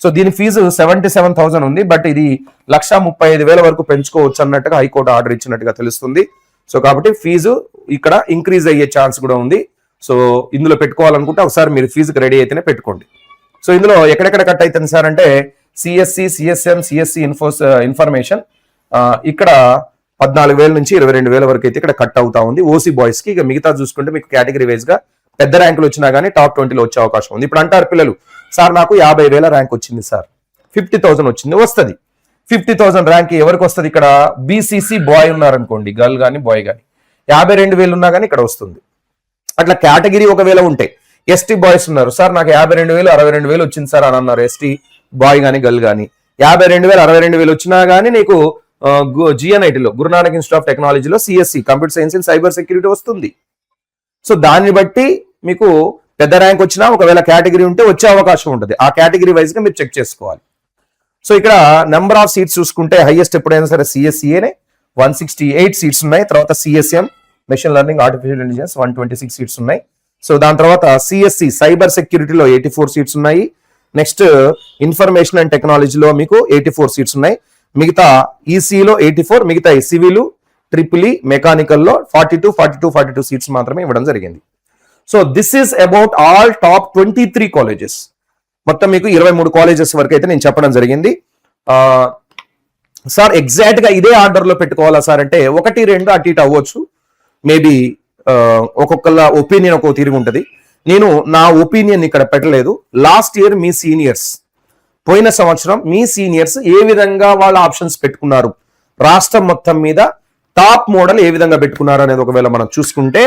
సో దీని ఫీజు 77,000 ఉంది. బట్ ఇది 1,35,000 వరకు పెంచుకోవచ్చు అన్నట్టుగా హైకోర్టు ఆర్డర్ ఇచ్చినట్టుగా తెలుస్తుంది. సో కాబట్టి ఫీజు ఇక్కడ ఇంక్రీజ్ అయ్యే ఛాన్స్ కూడా ఉంది. సో ఇందులో పెట్టుకోవాలనుకుంటే ఒకసారి మీరు ఫీజుకి రెడీ అయితేనే పెట్టుకోండి. సో ఇందులో ఎక్కడెక్కడ కట్ అవుతుంది సార్ అంటే CSC, CSM, CSC ఇన్ఫర్మేషన్ ఇక్కడ 14,000 నుంచి 22,000 వరకు అయితే ఇక్కడ కట్ అవుతా ఉంది ఓసీ బాయ్స్ కి. ఇక మిగతా చూసుకుంటే మీకు కేటగిరీ వైజ్ గా పెద్ద ర్యాంకులు వచ్చినా కానీ టాప్ 20లో వచ్చే అవకాశం ఉంది. ఇప్పుడు అంటారు పిల్లలు, సార్ నాకు 50,000 ర్యాంక్ వచ్చింది సార్, 50,000 వచ్చింది. వస్తుంది 50,000 ర్యాంక్ ఎవరికి వస్తుంది? ఇక్కడ BCC బాయ్ ఉన్నారనుకోండి, గర్ల్ కానీ బాయ్ కానీ 52,000 ఉన్నా కానీ ఇక్కడ వస్తుంది. అట్లా కేటగిరీ ఒకవేళ ఉంటే ST బాయ్స్ ఉన్నారు, సార్ నాకు 52,000 62,000 వచ్చింది సార్ అని అన్నారు. ST బాయ్ కానీ గర్ల్ కానీ 52,000 62,000 వచ్చినా కానీ నీకు GNITలో గురునానక్ ఇన్స్టిట్యూట్ ఆఫ్ టెక్నాలజీలో CSC computer science and cyber security వస్తుంది. సో దాన్ని బట్టి మీకు పెద్ద ర్యాంక్ వచ్చినా ఒకవేళ కేటగిరీ ఉంటే వచ్చే అవకాశం ఉంటుంది. ఆ కేటగిరీ వైజ్ గా మీరు చెక్ చేసుకోవాలి. సో ఇక్కడ నెంబర్ ఆఫ్ సీట్స్ చూసుకుంటే హైయెస్ట్ ఎప్పుడైనా సరే CSCనే 168 సీట్స్ ఉన్నాయి. తర్వాత CSM machine learning artificial intelligence 126 seats ఉన్నాయి. సో దాని తర్వాత CSC సైబర్ సెక్యూరిటీలో 84 సీట్స్ ఉన్నాయి. నెక్స్ట్ ఇన్ఫర్మేషన్ అండ్ టెక్నాలజీలో మీకు 84 సీట్స్ ఉన్నాయి. మిగతా ECలో 84, మిగతా సివిల్, ట్రిపుల్ మెకానికల్లో 42 సీట్స్ మాత్రమే ఇవ్వడం జరిగింది. So this is about all top 23 colleges. మొత్తం మీకు 23 కాలేజెస్ వరకు అయితే నేను చెప్పడం జరిగింది. సార్ ఎగ్జాక్ట్ గా ఇదే ఆర్డర్ లో పెట్టుకోవాలా సార్ అంటే 1 2 అటు ఇటు అవ్వచ్చు. మేబీ ఒక్కొక్కళ్ళ ఒపీనియన్ ఒక్కొక్క తిరిగి ఉంటుంది. నేను నా ఒపీనియన్ ఇక్కడ పెట్టలేదు. లాస్ట్ ఇయర్ మీ సీనియర్స్, పోయిన సంవత్సరం మీ సీనియర్స్ ఏ విధంగా వాళ్ళ ఆప్షన్స్ పెట్టుకున్నారు, రాష్ట్రం మొత్తం మీద టాప్ మోడల్ ఏ విధంగా పెట్టుకున్నారు అనేది ఒకవేళ మనం చూసుకుంటే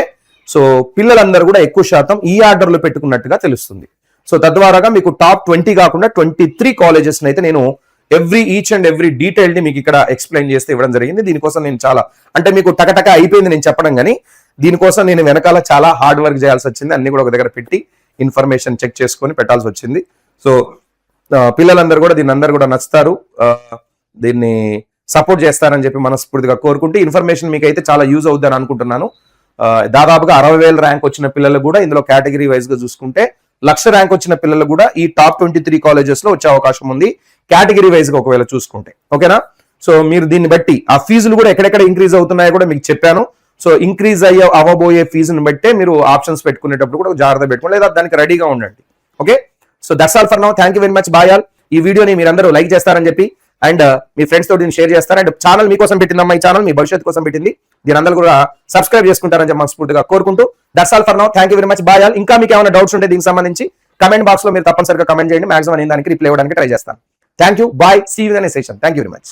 సో పిల్లలందరూ కూడా ఎక్కువ శాతం ఈ ఆర్డర్ లో పెట్టుకున్నట్టుగా తెలుస్తుంది. సో తద్వారాగా మీకు టాప్ 20 కాకుండా 23 కాలేజెస్ అయితే నేను ఈచ్ అండ్ ఎవ్రీ డీటెయిల్ ని మీకు ఇక్కడ ఎక్స్ప్లెయిన్ చేస్తే ఇవ్వడం జరిగింది. దీనికోసం నేను చాలా అంటే మీకు టకటక అయిపోయింది నేను చెప్పడం, కానీ దీనికోసం నేను వెనకాల చాలా హార్డ్ వర్క్ చేయాల్సి వచ్చింది. అన్ని కూడా ఒక దగ్గర పెట్టి ఇన్ఫర్మేషన్ చెక్ చేసుకొని పెట్టాల్సి వచ్చింది. సో పిల్లలందరూ కూడా దీన్ని అందరూ కూడా నచ్చుతారు, దీన్ని సపోర్ట్ చేస్తారని చెప్పి మనస్ఫూర్తిగా కోరుకుంటూ ఇన్ఫర్మేషన్ మీకు అయితే చాలా యూజ్ అవుద్దని అనుకుంటున్నాను. దాదాపుగా 60,000 ర్యాంక్ వచ్చిన పిల్లలు కూడా ఇందులో కేటగిరీ వైజ్ గా చూసుకుంటే 1,00,000 ర్యాంక్ వచ్చిన పిల్లలు కూడా ఈ టాప్ 23 కాలేజెస్ లో వచ్చే అవకాశం ఉంది కేటగిరీ వైజ్ గా ఒకవేళ చూసుకుంటే. ఓకేనా? సో మీరు దీన్ని బట్టి ఆ ఫీజులు కూడా ఎక్కడెక్కడ ఇంక్రీజ్ అవుతున్నాయో కూడా మీకు చెప్పాను. సో ఇంక్రీజ్ అవ్వబోయే ఫీజుని బట్టే మీరు ఆప్షన్స్ పెట్టుకునేటప్పుడు కూడా జాగ్రత్త పెట్టుకోండి, లేదా దానికి రెడీగా ఉండండి. Okay, so that's all for now. Thank you very much. Bye all. ఈ వీడియోని మీరందరూ లైక్ చేస్తారని చెప్పి అండ్ మీ ఫ్రెండ్స్ తోటి షేర్ చేస్తారు. అండ్ ఛానల్ మీకోసం పెట్టిందమ్మా, ఈ ఛానల్ మీ భవిష్యత్తు కోసం పెట్టింది. దీని అందరూ కూడా సబ్స్క్రైబ్ చేసుకుంటారని చెప్పి మనస్ఫూర్తిగా కోరుకుంటూ that's all for now. Thank you very much. Bye all. ఇంకా మీకు ఏమైనా డౌట్స్ ఉంటే దీనికి సంబంధించి కమెంట్ బాక్స్ లో మీరు తప్పనిసరిగా కమెంట్ చేయండి. మాక్సిమం నేను దానికి రిప్లై ఇవ్వడానికి ట్రై చేస్తాను. Thank you. Bye. See you in the next session. Thank you very much.